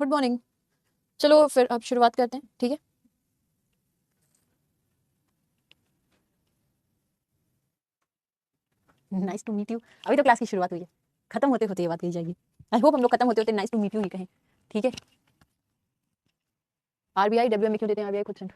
Good morning. चलो फिर अब शुरुआत करते हैं, ठीक है। Nice to meet you. अभी तो क्लास की शुरुआत हुई है, खत्म होते होते ये बात कही जाएगी। आई होप हम लोग खत्म होते होते नाइस टू मीट यू ही कहें, ठीक है। आरबीआई डब्ल्यूएम क्यों देते हैं आरबीआई खुद सेंटर?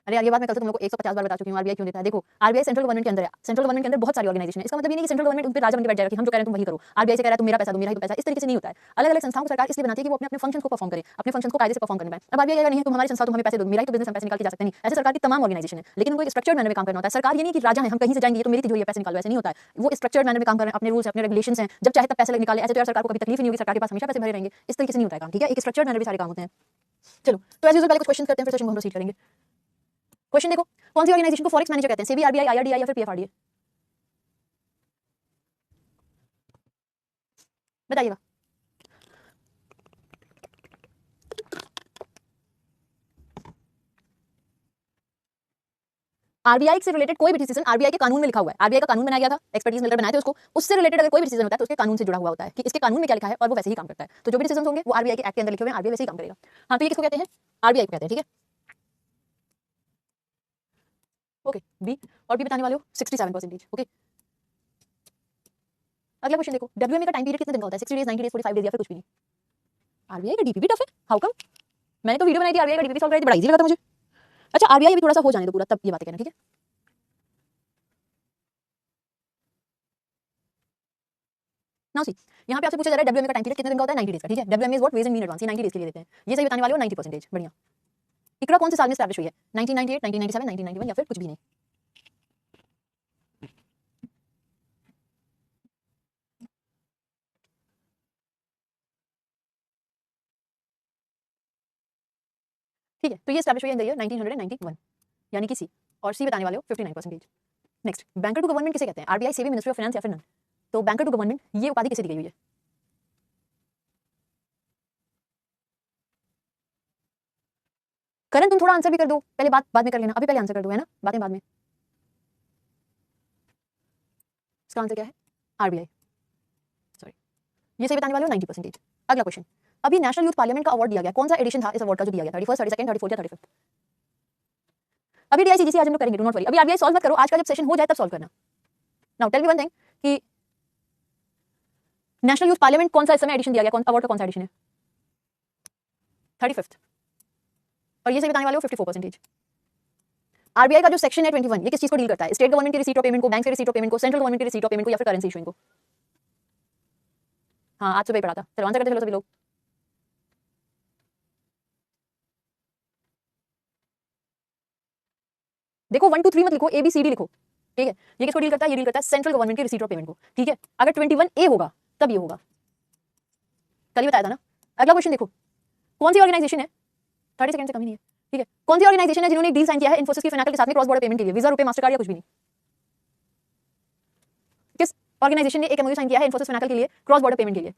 अरे यार ये बात मैं कल से तुम लोग को 150 बार बता चुकी हूँ। आरबीआई क्यों देता है? देखो, आरबीआई सेंट्रल गवर्नमेंट के अंदर है। सेंट्रल गवर्नमेंट के अंदर बहुत सारी ऑर्गेनाइजेशन है। इसका मतलब ये नहीं कि सेंट्रल गवर्नमेंट उन पे राजा बन के बैठ जाएगा कि हम जो कह रहे हैं तुम वही करो। आरबीआई से कह रहा है तुम मेरा पैसा दो, मेरा ही पैसा। इस तरीके से नहीं होता है। अलग अलग संस्थाओं को सरकार इसलिए बनाती है कि वो अपने अपने फंक्शन को परफॉर्म करे, अपने फंक्शन को कायदे से परफॉर्म करने पाए। अब आरबीआई नहीं है तुम हमारी संस्था, तुम हमें पैसे दो, मेरा ही तो बिजनेस, हम पैसे निकाल के जा सकते नहीं। ऐसे सरकार की तमाम ऑर्गेनाइजेशन है, लेकिन उनको एक स्ट्रक्चर्ड मैनर में काम करना होता है। सरकार ये नहीं कि राजा है, हम कहीं से जाएंगे ये तो मेरी तिजोरी है, पैसे निकालो, ऐसे नहीं होता है। वो स्ट्रक्चर्ड मैनर में काम कर रहे हैं, अपने रूल्स, अपने रेगुलेशंस हैं, जब चाहे तब पैसे निकाले। ऐसे तो यार सरकार को कभी तकलीफ नहीं होगी, सरकार के पास हमेशा पैसे भरे रहेंगे। इस तरीके से नहीं होता है काम, ठीक है। एक स्ट्रक्चर्ड मैनर में सारे काम होते हैं। चलो तो एज यूजुअल पहले कुछ क्वेश्चन करते हैं, फिर सेशन को हम प्रोसीड करेंगे। क्वेश्चन देखो, कौन सी ऑर्गेनाइजेशन को फॉरेक्स मैनेजर कहते हैं? सेबी, आरबीआई, आईआरडीआई या फिर पीएफआरडीए? बताइएगा। आरबीआई से रिलेटेड कोई भी डिसीजन आरबीआई के कानून में लिखा हुआ है। आरबीआई का कानून बनाया गया था, एक्सपर्टीज मिलकर बनाए थे उसको। उससे रिलेटेड अगर कोई भी डिसीजन होता है तो उसके कानून से जुड़ा हुआ होता है कि इसके कानून में क्या लिखा है और वो वैसे ही काम करता है। तो जो भी डिसीजन होंगे वो आरबीआई के एक्ट के अंदर लिखे हुए हैं, आरबीआई वैसे ही काम करेगा। हाँ, तो ये किसको कहते हैं? आरबीआई को कहते हैं, ठीक है। Okay, B. और बी बताने वाले हो 67%। ओके, अगला क्वेश्चन देखो, डब्ल्यूएमए का टाइम पीरियड कितने दिन का होता है? 60 डेज, 90 डेज, 45 डेज या फिर कुछ भी नहीं? आरबीआई का डीपीपी टफ है, हाउ कम? मैंने तो वीडियो बनाई थी आरबीआई का डीपीपी सॉल्व करी थी, बड़ा इजी लगा था मुझे। अच्छा, आरबीआई भी थोड़ा सा हो जाने दो पूरा, तब ये बातें कहना, ठीक है। नाउ सी, यहाँ पे आपसे पूछा जा रहा है डब्ल्यूएमए का टाइम पीरियड कितने दिन का होता है? 90 डेज का, ठीक है। WMA is what? Ways and mean advance, ये 90 डेज के लिए देते हैं। ये सही बताने वाले हो 90%, बढ़िया। इकरा कौन से साल में एस्टैब्लिश हुई है? 1998, 1997, 1991 या फिर कुछ भी नहीं? ठीक है, तो ये एस्टैब्लिश हुई है इन द ईयर 1991, यानी कि सी। और सी बताने वाले हो 59%। नेक्स्ट, बैंकर टू गवर्नमेंट किसे कहते हैं? RBI, SEBI, ministry of finance या फिर नन? तो बैंकर टू गवर्नमेंट ये उपाधि किसे दी गई हुई है? करण तुम थोड़ा आंसर भी कर दो, पहले बात बाद में कर लेना, अभी पहले आंसर कर दो, है ना, बातें बाद में। इसका आंसर क्या है? RBI, sorry. ये सही बताने वाले हो 90%। अगला क्वेश्चन, अभी नेशनल यूथ पार्लियामेंट का अवार्ड दिया गया, कौन सा एडिशन था इस अवार्ड का जो दिया गया? 31, 32, 34 या 35? अभी डीआईसीजीसी आज हम लोग करेंगे, डू नॉट वरी। अभी आरबीआई सॉल्व मत करो, आज का जब सेशन हो जाए तब सॉल्व करना। Now tell me one thing कि नेशनल यूथ पार्लियामेंट कौन सा इस समय एडिशन दिया गया, कौन अवार्ड का कौन सा एडिशन है? 35। और ये सही बताने वाले हो 54%। आरबीआई का जो सेक्शन है 21, ये किस चीज को डील करता है? स्टेट गवर्नमेंट की रिसीट ऑफ पेमेंट को, बैंक से रिसीट ऑफ पेमेंट को, सेंट्रल गवर्नमेंट की रिसीट ऑफ पेमेंट को या फिर करेंसी इशूइंग को? हाँ, आज सुबह ही पढ़ा था। चलो आंसर करते चलो सभी लोग। देखो 1 2 3 मत लिखो, ए बी सी डी लिखो, ठीक है। ये किसको डील करता है? ये डील करता है सेंट्रल गवर्नमेंट की रिसीट ऑफ पेमेंट को, ठीक है। अगर 21 ए होगा तब ये होगा, कल ही बताया था ना। अगला क्वेश्चन देखो, कौन सी ऑर्गेनाइजेशन है, 30 सेकंड से कम ही नहीं है, ठीक है। कौन सी ऑर्गेनाइजेशन है जिन्होंने डील साइन किया है इन्फोसिस की फिनाकल के साथ में क्रॉस बॉर्डर पेमेंट के लिए? वीजा, रुपए, मास्टरकार्ड या कुछ भी नहीं? किस ऑर्गेनाइजेशन ने एक एमओयू साइन किया है इन्फोसिस फिनाकल के लिए क्रॉस बॉर्डर पेमेंट के लिए?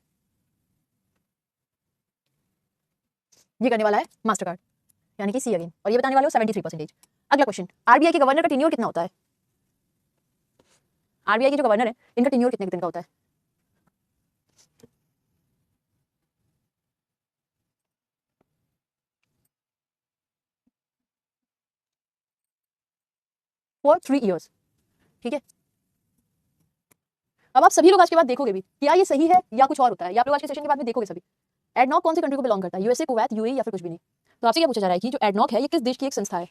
ये करने वाला है मास्टरकार्ड, यानी कि सी अगेन। और ये बताने वाले हो 73%। अगला क्वेश्चन, आरबीआई के गवर्नर का टेन्योर कितना होता है? आरबीआई के जो गवर्नर है इनका टेन्योर कितने दिन का होता है? फॉर 3 ईयर्स, ठीक है। अब आप सभी लोग आज के बाद देखोगे भी क्या ये सही है या कुछ और होता है, या आप लोग आज के सेशन के बाद में देखोगे सभी। एडनॉक कौन सी कंट्री को बिलोंग करता है? यूएसए, कुवैत, यूएई या फिर कुछ भी नहीं? तो आपसे क्या पूछा जा रहा है कि जो एडनॉक है ये किस देश की एक संस्था है?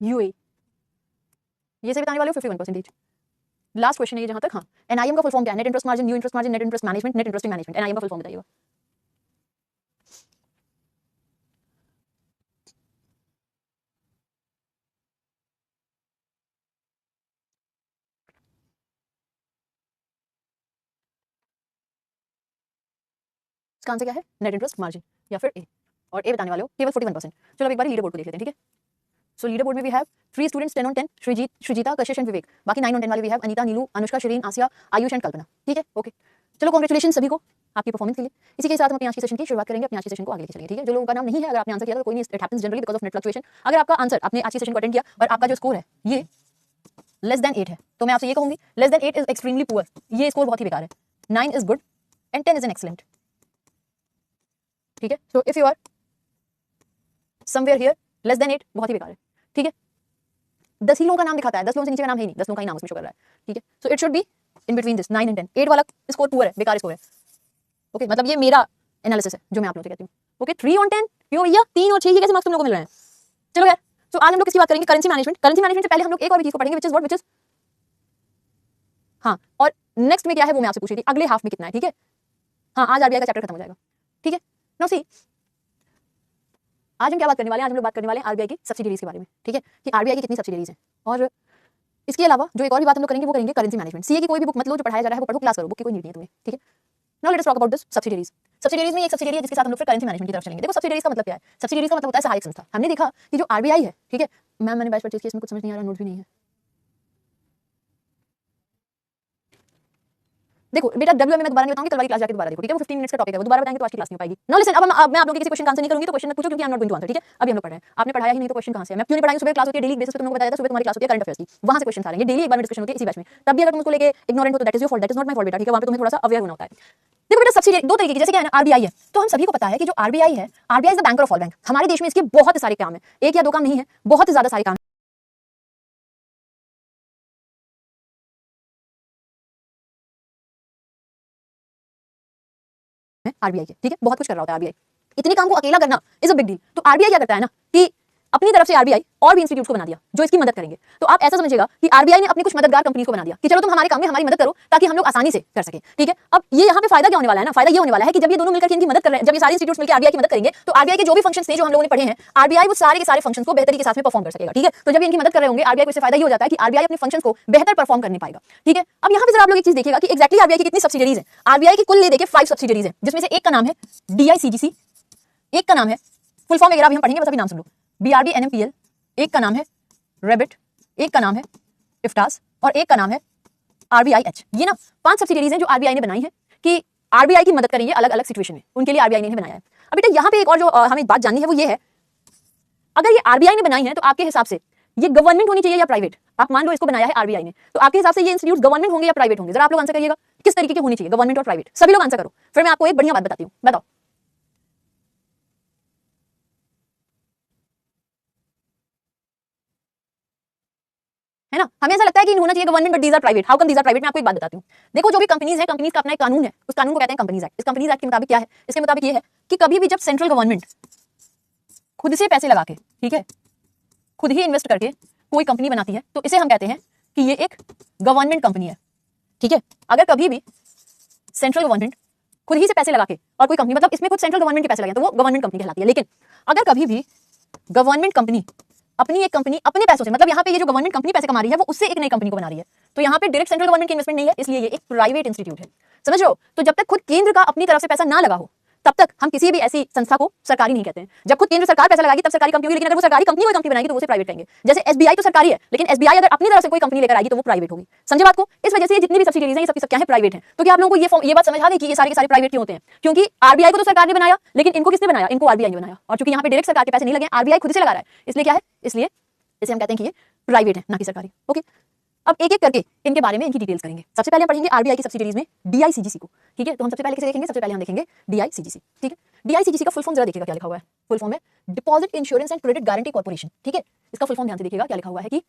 यूएई, ये से बताने वाले हो 51%। लास्ट क्वेश्चन है ये जहां तक। हाँ, एनआईएम का फुल फॉर्म क्या है? Net interest margin, new interest margin, net interest management, net interest management. NIM का फुल फॉर्म बताइएगा। इसका आंसर क्या है? नेट इंटरेस्ट मार्जिन या फिर ए। और ए बताने वाले हो केवल 41%। चलो अब एक बार लीडर बोर्ड को देख लेते हैं, ठीक है। सो लीडर बोर्ड में we have 3 students 10 on 10, Shreejita, Kashish and Vivek. बाकी 9 on 10 वाले we have Anita, Neelu, Anushka, Shirin, Asiya, Ayush and Kalpana, ठीक है। ओके, चलो कांग्रेचुलेशन सभी को। आपकी परफॉर्मेंस के लिए। इसी के साथ हम अपनी आज की सेशन की शुरुआत करेंगे, अपनी आज की सेशन को आगे लेके चलेंगे, ठीक है। जो लोगों का नाम नहीं है, अगर आपने आंसर किया तो कोई नहीं, it happens generally because of net fluctuation. अगर आपका आंसर आपने आज की सेशन को अटेंड किया और आपका जो स्कोर है ये लेस देन 8 है, तो मैं आपसे ये कहूंगी less than 8 is extremely poor, ये स्कोर बहुत ही बेकार है। 9 is good and 10 is an excellent, ठीक है। So if you are somewhere here less than 8 बहुत ही बेकार है, ठीक है। 10 ही लोगों का नाम दिखाता है, 10 लोगों से नीचे का नाम है नहीं, 10 लोगों का ही नाम उसमें शो कर रहा है, ठीक है। So it should be in between this 9 and 10। 8 वाला स्कोर पुअर है, बेकार स्कोर है, ओके। मतलब ये मेरा एनालिसिस है जो मैं आप लोगों से कहती हूँ, ओके। 3 on 10 यो भैया, 3 और 6 ये कैसे मार्क्स तुम लोगों को मिल रहे हैं? चलो यार, तो आज हम लोग किसकी बात करेंगे? Currency management. करेंसी मैनेजमेंट से पहले हम लोग एक और भी चीज को पढ़ेंगे, विच इज हाँ, और नेक्स्ट में क्या है वो मैं आपसे पूछ रही थी, अगले हाफ में कितना है, ठीक है। हाँ, आज आरबीआई का चैप्टर खत्म हो जाएगा, ठीक है। नाउ सी, आज हम क्या बात करने वाले हैं? आज हम लोग बात करने वाले हैं आरबीआई की सब्सिडियरीज के बारे में, ठीक है, कि आरबीआई की कितनी सब्सिडियरीज हैं। और इसके अलावा जो एक और भी बात हम लोग करेंगे वो करेंगे करेंसी मैनेजमेंट। सीए की कोई भी बुक मत लो, जो पढ़ाया जा रहा है वो पढ़ो, क्लास करो, बुक की कोई नीड नहीं है तुम्हें, ठीक है। Now let us talk about this subsidiaries. Subsidiaries में एक सब्सिडियरी है जिसके साथ हम लोग फिर करेंसी मैनेजमेंट की तरफ चलेंगे। देखो सब्सिडियरीज का मतलब क्या है? सब्सिडियरीज का मतलब होता है सहायक संस्था। हमने देखा कि जो आरबीआई है, ठीक है, मैंने बैच परचेज की, इसमें कुछ समझ नहीं आ रहा, नोट भी नहीं है। देखो बेटा, डब्ल्यू में मैं दोबारा नहीं बताऊंगी, कल वाली क्लास जाके दोबारा देखो, ठीक है। वो 15 मिनट्स का टॉपिक है, वो दोबारा बताएंगे तो आज की क्लास नहीं हो पाएगी। नाउ लिसन, अब मैं आप लोगों के किसी क्वेश्चन का आंसर नहीं करूंगी तो क्वेश्चन मत पूछो, क्योंकि I am not going to answer, ठीक है। अभी हम लोग पढ़ रहे हैं, आपने पढ़ाया ही नहीं तो क्वेश्चन कहां से है? मैं क्यों नहीं पढ़ाई? सुबह क्लास होती है, डेली बेसिस पे तुम लोगों को बताया जाता है, सुबह तुम्हारी क्लास होती है करंट अफेयर्स की, वहां से क्वेश्चन आ रहे हैं, डेली एक बार में डिस्कशन होती है इसी बैच में। तब भी अगर तुम उसको लेके इग्नोरेंट हो तो that is your fault, that is not my fault बेटा, ठीक है। वहां पे तुम्हें थोड़ा सा अवेयर होना होता है। देखो बेटा, सब्सिडी दो तरीके की, जैसे क्या है ना, आरबीआई है, तो हम सभी को पता है कि जो आरबीआई है, RBI is the banker of all bank. हमारे देश में इसके बहुत सारे काम है, एक या दो काम नहीं है, बहुत ज्यादा सारे काम है आरबीआई के, ठीक है। बहुत कुछ कर रहा होता है आरबीआई, इतने काम को अकेला करना इज अ बिग डील। तो आरबीआई क्या करता है ना कि अपनी तरफ से आरबीआई और भी इंस्टीट्यूट को बना दिया जो इसकी मदद करेंगे। तो आप ऐसा समझिएगा कि आरबीआई ने अपनी कुछ मददगार कंपनी को बना दिया कि चलो तुम हमारे काम में हमारी मदद करो ताकि हम लोग आसानी से कर सके, ठीक है। अब ये यहाँ पे फायदा क्या होने वाला है ना, फायदा ये होने वाला है कि जब ये दोनों मिलकर इनकी मदद कर रहे हैं, जब ये सारे इंस्टीट्यूट मिलकर आरबीआई की मदद करेंगे तो आरबीआई के जो भी फंक्शन थे जो हम लोगों ने पढ़े हैं, आरबीआई वो सारे के सारे फंक्शन को बेहतरी के साथ में परफॉर्म कर सकेगा, ठीक है। तो जब इनकी मदद कर रहे होंगे आरबीआई को इससे फायदा ये हो जाता है कि आरबीआई अपने फंक्शन को बेहतर परफॉर्म करने पाएगा, ठीक है। अब यहाँ पे जरा आप लोग एक चीज देखिएगा कि एक्जैक्टली आरबीआई की कितनी सब्सिडियरीज है। आरबीआई की कुल ले देखिए 5 सब्सिडियरीज है, जिसमें से एक का नाम है डीआईसीजीसी, एक का नाम है, फुल फॉर्म वगैरह भी हम पढ़ेंगे, बस अभी नाम सुन लो, बीआरबी एनएमपीएल, एक का नाम है रेबिट, एक का नाम है इफ्टास और एक का नाम है आरबीआईएच। ये ना 5 सब्सिडियरीज हैं जो आरबीआई ने बनाई है कि आरबीआई की मदद करेंगे अलग अलग सिचुएशन में, उनके लिए आरबीआई ने बनाया है। अब बेटा यहाँ पे एक और जो हमें बात जाननी है वो ये है, अगर ये आरबीआई ने बनाई है तो आपके हिसाब से ये गवर्नमेंट होनी चाहिए या प्राइवेट? आप मान लो इसको बनाया है आरबीआई ने, तो आपके हिसाब से ये इंस्टीट्यूट गवर्नमेंट होंगे या प्राइवेट होंगे? जरा आप लोग आंसर करिएगा, किस तरीके के होनी चाहिए, गवर्नमेंट और प्राइवेट? सभी लोग आंसर करो, फिर मैं आपको एक बढ़िया बात बताती हूँ, बताओ। है ना, हमें ऐसा लगता है कि होना चाहिए government, but these are private. How come these are private? मैं आपको एक बात बताती हूँ। देखो जो भी कंपनीज है, कंपनीज का अपना एक कानून है, उस कानून को कहते हैं कंपनीज एक्ट। इस कंपनीज एक्ट के मुताबिक क्या है? इसके मुताबिक ये है कि कभी भी जब सेंट्रल गवर्नमेंट खुद से पैसे लगा के, ठीक है, खुद ही इन्वेस्ट करके कोई कंपनी बनाती है तो इसे हम कहते हैं कि ये एक गवर्नमेंट कंपनी है, ठीक है। अगर कभी भी सेंट्रल गवर्नमेंट खुद ही से पैसे लगा के और कोई कंपनी, मतलब इसमें खुद सेंट्रल गवर्नमेंट के पैसे लगे तो वो गवर्नमेंट कंपनी कहलाती है। लेकिन अगर कभी भी गवर्नमेंट कंपनी अपनी एक कंपनी अपने पैसों से, मतलब यहाँ पे ये जो गवर्नमेंट कंपनी पैसे कमा रही है वो उससे एक नई कंपनी को बना रही है, तो यहाँ पे डायरेक्ट सेंट्रल गवर्नमेंट की इन्वेस्टमेंट नहीं है, इसलिए ये एक प्राइवेट इंस्टीट्यूट है, समझ रहे हो। तो जब तक खुद केंद्र का अपनी तरफ से पैसा ना लगा हो तब तक हम किसी भी ऐसी संस्था को सरकारी नहीं कहते हैं। जब खुद केंद्र सरकार पैसा लगाएगी तब सरकारी कंपनी होगी, लेकिन अगर वो सरकारी कंपनी कोई कंपनी बनाएगी तो उसे प्राइवेट कहेंगे। जैसे एसबीआई तो सरकारी है, लेकिन एसबीआई अगर अपनी तरफ से कोई कंपनी लेकर आएगी तो वो प्राइवेट होगी, समझे बात को। इस वजह से जितनी भी सब्सिडीज हैं ये सब क्या है? प्राइवेट है। तो क्या आप लोगों को ये बात समझ आ गई कि ये सारे के सारे प्राइवेट क्यों होते हैं? क्योंकि आरबीआई को तो सरकार ने बनाया, लेकिन इनको किसने बनाया? इनको आरबीआई ने बनाया। और चूंकि यहाँ पे डायरेक्ट सरकार के पैसे नहीं लगे, आरबीआई खुद से लगा रहा है, इसलिए क्या है? इसलिए इसे हम कहते हैं कि ये प्राइवेट है, ना कि सरकारी, ओके। अब एक एक करके इनके बारे में, इनकी डिटेल्स करेंगे। सबसे पहले हम पढ़ेंगे आरबीआई की सब्सिडीज में डीआईसीजीसी को, ठीक है। तो हम सबसे पहले किसे देखेंगे? सबसे पहले हम देखेंगे डीआईसीजीसी, ठीक है। डीआईसीजीसी का फुल फॉर्म जरा देखिएगा क्या लिखा हुआ है। फुल फॉर्म है deposit insurance and credit guarantee corporation, ठीक है। इसका फुल फॉर्म ध्यान से देखिएगा क्या लिखा हुआ है कि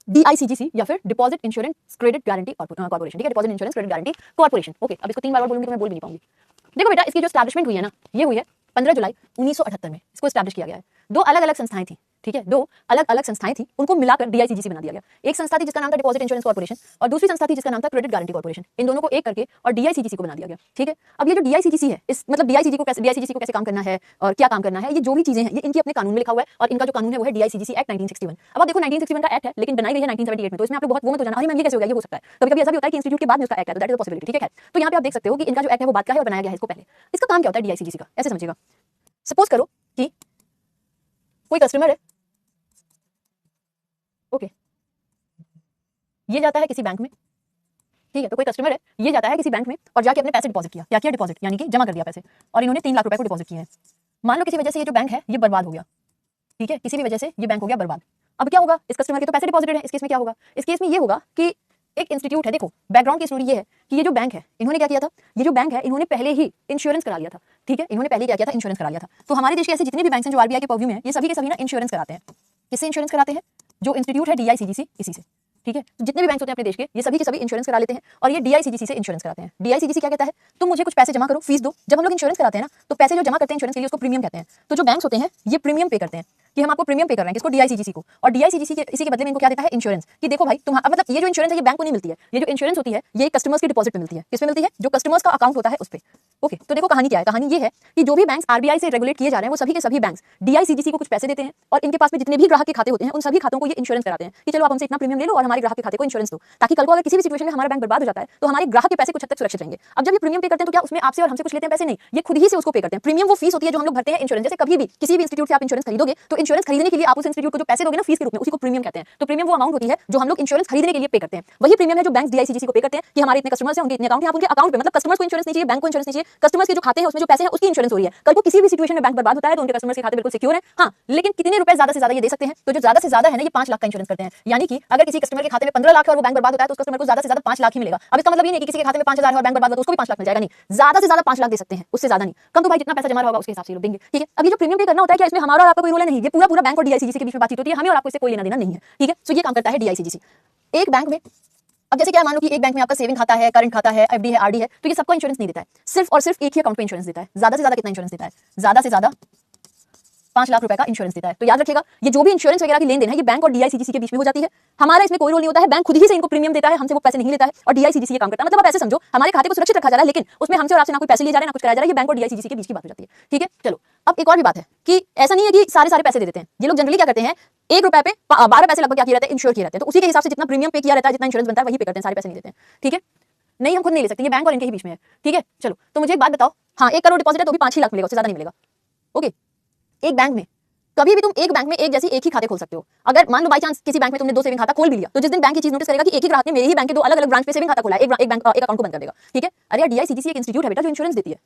डीआईसीजीसी या फिर deposit insurance credit guarantee corporation, ठीक है। Deposit insurance credit guarantee corporation, okay. अब इसको 3 बार बोलूंगी तो मैं बोल भी नहीं पाऊंगी। देखो बेटा, इसकी जो एस्टैब्लिशमेंट हुई है ना, ये हुई है 15 जुलाई 1978 में, इसको एस्टैब्लिश किया गया है। दो अलग अलग संस्थाएं थी, ठीक है, दो अलग अलग संस्थाएं थी, उनको मिलाकर डीआईसीजीसी बना दिया गया। एक संस्था थी जिसका नाम था डिपॉजिट इंश्योरेंस कॉर्पोरेशन और दूसरी संस्था थी जिसका नाम था क्रेडिट गारंटी कॉर्पोरेशन। इन दोनों को एक करके और डीआईसीजीसी को बना दिया गया, ठीक है। अब ये जो डीआईसीजीसी है, इस मतलब डीआईसीजीसी को कैसे काम करना है और क्या काम करना है, ये जो भी चीजें हैं ये इनकी अपने कानून में लिखा हुआ है, और इनका जो कानून है वो है डीआईसीजीसी एक्ट 1961। अब आप देखो 1961 का एक्ट है, लेकिन बनाई गई है 1978 में, तो इसमें आप लोग बहुत वो मत हो जाना, अरे मैम ये कैसे हो गया, ये हो सकता है। कभी-कभी ऐसा भी होता है कि इंस्टीट्यूट के बाद में उसका एक्ट है, तो दैट इज अ पॉसिबिलिटी, ठीक है। तो यहाँ पे आप देख सकते हो कि इनका जो एक्ट है वो बात का है और बनाया गया है इसको पहले। इसका काम क्या होता है डीआईसीजीसी का, ऐसे समझिएगा। सपोज करो कि कोई कस्टमर है, ओके, ये जाता है किसी बैंक में ठीक है, तो कोई कस्टमर है, ये जाता है किसी बैंक में और जाके अपने पैसे डिपॉजिट किया, क्या किया डिपॉजिट, यानी कि जमा कर दिया पैसे, और इन्होंने 3 लाख रुपए को डिपॉजिट किए हैं। मान लो किसी वजह से ये जो बैंक है ये बर्बाद हो गया, ठीक है, किसी भी वजह से ये बैंक हो गया बर्बाद। अब क्या होगा, इस कस्टमर के तो पैसे डिपॉजिटेड है, इस केस में क्या होगा, इस केस में ये होगा कि एक इंस्टीट्यूट है, देखो बैकग्राउंड की स्टोरी ये है कि ये जो बैंक है इन्होंने क्या किया था, ये जो बैंक है इन्होंने पहले ही इंश्योरेंस करा लिया था, ठीक है, इन्होंने पहले क्या किया था, इंश्योरेंस करा लिया था। तो हमारे देश के ऐसे जितने भी बैंक हैं जो आरबीआई के पर्व्यू में है, ये सभी के सभी ना इंश्योरेंस कराते हैं। किससे इंश्योरेंस कराते हैं, जो इंस्टीट्यूट है डीआईसीजीसी, इसी से, ठीक है, तो जितने भी बैंक होते हैं अपने देश के ये सभी के सभी इंश्योरेंस करा लेते हैं और ये डीआईसीजीसी से इंश्योरेंस कराते हैं। डीआईसीजीसी क्या कहता है, तुम मुझे कुछ पैसे जमा करो, फीस दो। जब हम लोग इंश्योरेंस कराते हैं ना तो पैसे जो जमा करते हैं इंश्योरेंस के लिए उसको प्रीमियम कहते हैं। तो जो बैंक्स होते हैं ये प्रीमियम पे करते हैं कि हम आपको प्रीमियम पे कर रहे हैं, किसको, डीआईसीजीसी को, और डीआईसीजीसी के इसी के बदले में इनको क्या देता है, इंश्योरेंस, कि देखो भाई तुम, मतलब ये जो इंश्योरेंस है ये बैंक को नहीं मिलती है, ये जो इंश्योरेंस होती है ये कस्टमर्स के डिपॉजिट पे मिलती है। किस पे मिलती है, जो कस्टमर्स का अकाउंट होता है उस पे। ओके, तो देखो कहानी क्या है, कहानी ये है कि जो भी बैंक्स आरबीआई से रेगुलेट किए जा रहे हैं वो सभी के सभी बैंक्स डीआईसीजीसी को कुछ पैसे देते हैं और इनके पास में जितने भी ग्राहक के खाते होते हैं उन सभी खातों को ये इंश्योरेंस कराते हैं कि चलो आप हमसे इतना प्रीमियम ले लो और हमारे ग्राहक के खाते को इंश्योरेंस दो, ताकि कल को अगर किसी भी सिचुएशन में हमारा बैंक बर्बाद हो जाता है तो हमारे ग्राहक के पैसे कुछ हद तक सुरक्षित रहेंगे। अब जब ये प्रीमियम पे करते हैं तो क्या उसमें आपसे और हमसे कुछ लेते हैं पैसे, नहीं, ये खुद ही से उसको पे करते हैं। प्रीमियम वो फीस होती है जो हम लोग भरते हैं इंश्योरेंस, जैसे कभी भी किसी भी इंस्टीट्यूट से आप इंश्योरेंस खरीदोगे तो इंश्योरेंस खरीदने के लिए आप उस इंस्टीट्यूट को जो पैसे दोगे ना फीस के रूप में, उसी को प्रीमियम कहते हैं। तो प्रीमियम वो अमाउंट होती है जो हम लोग इंश्योरेंस खरीदने के लिए पे करते हैं, वही प्रीमियम है जो बैंक डीआईसीजीसी को पे करते हैं कि हमारे इतने कस्टमर्स हैं, उनके इतने अकाउंट हैं, आप उनके अकाउंट पे, मतलब कस्टमर्स को इंश्योरेंस नहीं चाहिए, बैंक को इंश्योरेंस नहीं चाहिए, कस्टमर्स के जो खाते हैं उसमें जो पैसे हैं उसकी इंश्योरेंस हो रही है। कल को किसी भी सिचुएशन में बैंक बर्बाद होता है तो उनके कस्टमर्स के खाते बिल्कुल सिक्योर है। हाँ, लेकिन कितने रुपए ज्यादा से ज्यादा ये दे सकते हैं, तो जो ज्यादा से ज्यादा है ना ये 5 लाख का इंश्योरेंस करते हैं, यानी कि अगर किसी कस्टमर के खाते में 15 लाख है और वो बैंक बर्बाद होता है तो उस कस्टमर को ज्यादा से ज्यादा 5 लाख ही मिलेगा। अब इसका मतलब ये नहीं कि किसी के खाते में 5,000 है और बैंक बर्बाद हो तो उसको भी 5 लाख मिल जाएगा, नहीं, ज्यादा से ज्यादा 5 लाख दे सकते हैं, उससे ज्यादा नहीं। कम तो भाई जितना पैसा जमा होगा उसके हिसाब से लोग देंगे, ठीक है। अब ये जो प्रीमियम पे करना होता है क्या इसमें हमारा और आपका कोई रोल नहीं, ये पूरा पूरा बैंक और डीआईसीजीसी के बीच में बातचीत होती है, हमें और आपको इससे कोई लेना देना नहीं है, ठीक है। सो ये काम करता है डीआईसीजीसी। एक बैंक में, अब जैसे क्या मान लो कि एक बैंक में आपका सेविंग खाता है, करंट खाता है, एफडी है, आरडी है, तो ये सबको इंश्योरेंस नहीं देता है, सिर्फ और सिर्फ एक ही अकाउंट पे इंश्योरेंस देता है। ज्यादा से ज्यादा कितना इंश्योरेंस देता है, ज्यादा से ज्यादा 5 लाख रुपए का इंश्योरेंस देता है। तो याद रखिएगा ये जो भी इंश्योरेंस वगैरह की लेन देन है ये बैंक और डीआईसीजीसी के बीच में हो जाती है, हमारा इसमें कोई रोल नहीं होता है। बैंक खुद ही से इनको प्रीमियम देता है, हमसे वो पैसे नहीं लेता है और डीआईसीजीसी ये काम करता है। मतलब आप ऐसे समझो हमारे खाते को सुरक्षित रखा जा रहा है लेकिन उसमें हमसे और आपसे ना कोई पैसे लिए जा रहे हैं ना कुछ कराया जा रहा है, ये बैंक और डीआईसीजीसी के बीच की बात हो जाती है, ठीक है। चलो अब एक और भी बात है कि ऐसा नहीं है कि सारे पैसे दे देते हैं, ये लोग जनरली क्या करते हैं, 1 रुपए पे 12 पैसे लगभग क्या किया रहता है, इंश्योर किया रहता है। तो उसी के हिसाब से जितना प्रीमियम पे किया रहता है, जितना इंश्योरेंस बनता है वही पे करते हैं, सारे पैसे नहीं देते हैं, ठीक है। नहीं, हम खुद नहीं ले सकते, ये बैंक और इनके ही बीच में है, ठीक है। चलो तो मुझे एक बात बताओ, हाँ 1 करोड़ डिपॉजिट है तो भी 5 ही लाख मिलेगा, उससे ज्यादा नहीं मिलेगा। ओके, एक बैंक में कभी भी तुम एक बैंक में एक जैसी एक ही खाते खोल सकते हो। अगर मान लो बाई चांस किसी बैंक में तुमने 2 सेविंग खाता खोल भी लिया तो जिस दिन बैंक की चीज नोटिस करेगा कि एक ही ग्राहक ने मेरे ही बैंक के 2 अलग अलग ब्रांच पे सेविंग खाता खोला है, एक बैंक एक अकाउंट को बंद कर देगा, ठीक है। अरे डीआईसीजीसी एक इंस्टीट्यूट है बेटा जो इंश्योरेंस देती है,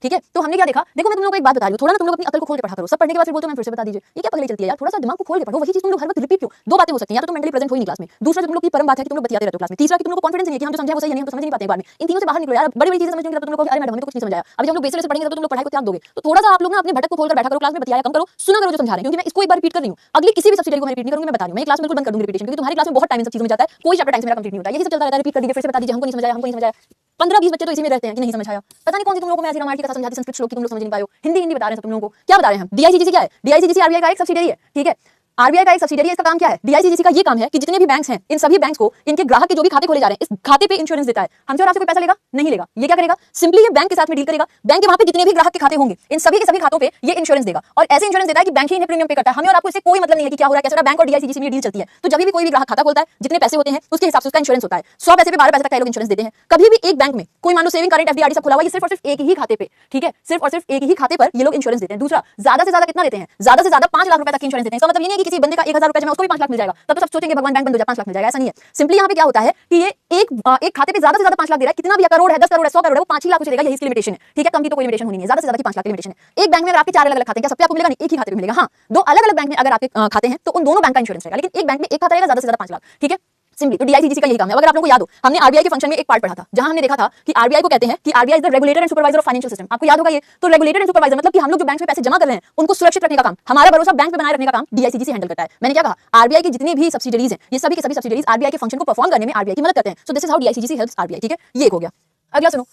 ठीक है। तो हमने क्या देखा, देखो मैं तुम लोगों को एक बात बता रही हूं, थोड़ा ना तुम लोग अपनी अकल को खोल के पढ़ा करो, सब पढ़ने के बाद फिर बोलते हो मैं फिर से बता दीजिए, ये क्या पगड़ी चलती है यार, थोड़ा सा दिमाग को खोल के पढ़ो, वही चीज तुम लोग हर वक्त रिपीट क्यों। 2 बातें हो सकती हैं, या तो तुम मेंटली प्रेजेंट हो ही नहीं क्लास में, दूसरा तुम लोग की परम बात है कि तुम लोग बतियाते रहते हो क्लास में, तीसरा कि तुम लोग को कॉन्फिडेंस नहीं है कि हम जो समझा वो सही नहीं, हम तो समझ नहीं पाते एक बार में। इन तीनों से बाहर निकलो यार, बड़ी बड़ी चीजें समझने के बाद तुम लोग को अरे मैडम हमने तो कुछ नहीं समझाया। अभी हम लोग बेसिक से पढ़ेंगे तो तुम लोग पढ़ाई को त्याग दोगे, तो थोड़ा सा आप लोग ना अपने भटक को खोलकर बैठा करो, क्लास में बतियाया कम करो, सुना करो जो समझा रहे हैं, क्योंकि मैं इसको एक बार रिपीट कर रही हूं, अगली किसी भी सब्सिडी को मैं रिपीट नहीं करूंगी, मैं बता रही हूं, मैं क्लास में बिल्कुल बंद कर दूंगी रिपीटेशन, क्योंकि तुम्हारी क्लास में बहुत टाइम इन सब चीजों में जाता है, कोई चैप्टर टाइम से मेरा कंप्लीट नहीं होता, यही सब चलता रहता है, रिपीट कर दीजिए, फिर से बता दीजिए, हमको नहीं समझाया, हमको नहीं समझाया। 15-20 बच्चे तो इसी में रहते हैं कि नहीं समझ आया, पता नहीं कौन सी तुम लोगों को मैं ऐसी रामायण की कथा समझाती, संस्कृत श्लोक की तुम लोग समझ नहीं पाए हो, हिंदी बता रहे हैं सब तुम लोगों को, क्या बता रहे हैं हम। डीआईसीजीसी क्या है, डीआईसीजीसी आरबीआई का एक सब्सिडियरी है, ठीक है, आरबीआई का एक सब्सिडियरी है। इसका काम क्या है, डीआईसीजीसी का ये काम है कि जितने भी बैंक्स हैं इन सभी बैंक्स को इनके ग्राहक के जो भी खाते खोले जा रहे हैं इस खाते पे इंश्योरेंस देता है। हमसे और आपसे कोई पैसा लेगा नहीं लेगा, ये क्या करेगा, सिंपली ये बैंक के साथ में डील करेगा, बैंक के वहां पे जितने भी ग्राहक के खाते होंगे इन सभी के सभी खातों पे ये इंश्योरेंस देगा और ऐसे इंश्योरेंस देता है कि बैंक ही इन्हें प्रीमियम पे करता है, हमें और आपको इससे कोई मतलब नहीं है कि क्या हो रहा है कैसा। बैंक और डीआईसीजीसी में डील चलती है, तो जब भी कोई भी ग्राहक खाता खोलता है जितने पैसे होते हैं उसके हिसाब से उसका इंश्योरेंस होता है। 100 पैसे पे 12 पैसे तक का लोग इंश्योरेंस देते हैं। कभी भी एक बैंक में कोई मान लो सेविंग करंट एफडी आरडी सब खुला हुआ है, ये सिर्फ और सिर्फ एक ही खाते पे, ठीक है, सिर्फ और सिर्फ एक ही खाते पर ये लोग इंश्योरेंस देते हैं। दूसरा, ज्यादा से ज्यादा कितना देते हैं, ज्यादा से ज्यादा 5 लाख रुपए तक इंश्योरेंस देते हैं। इसका मतलब ये नहीं है कि किसी बंदे का 1000 रुपए जमा उसको भी 5 लाख मिल जाएगा, तब तो सब सोचेंगे भगवान बैंक बंद हो जाए 5 लाख मिल जाएगा, ऐसा नहीं है। सिंपली यहाँ पे क्या होता है कि ये एक खाते पे ज्यादा से ज्यादा 5 लाख दे रहा है, कितना भी करोड़ है, 10 करोड़ है, 100 करोड़ है, वो 5 ही लाख उसे देगा, यही इसकी लिमिटेशन है, ठीक है। कम की तो कोई लिमिटेशन होनी नहीं है, ज्यादा से ज्यादा की 5 लाख की लिमिटेशन है। एक बैंक में अगर आपके 4 अलग अलग खाते हैं, क्या सब पे आपको मिलेगा, नहीं, एक ही खाते पे मिलेगा। हाँ, 2 अलग अलग बैंक में अगर आपके खाते हैं तो उन दोनों बैंक का इंश्योरेंस रहेगा, लेकिन एक बैंक में एक खाता रहेगा, ज्यादा से ज्यादा 5 लाख, ठीक है। सिंपली तो डीआईसीजीसी का यही काम है। अगर आप लोगों को याद हो, हमने आरबीआई के फंक्शन में एक पार्ट पढ़ा था जहां हमने देखा था कि आरबीआई को कहते हैं कि RBI is the regulator and supervisor of financial system. आपको याद होगा ये, तो रेगुलेटर एंड सुपरवाइजर मतलब कि हम लोग जो बैंक में पैसे जमा कर रहे हैं उनको सुरक्षित रखने का काम, हमारा भरोसा बैंक पे बनाए रखने का काम डीआईसीजीसी हैंडल करता है। मैंने क्या कहा, आरबीआई की जितनी भी सब्सिडीज हैं ये सभी के सभी सब्सिडीज आरबीआई के फंक्शन को परफॉर्म करने में आरबीआई की मदद करते हैं। So this is how DICGC helps RBI, ठीक है। ये एक हो गया। अगला सुनो,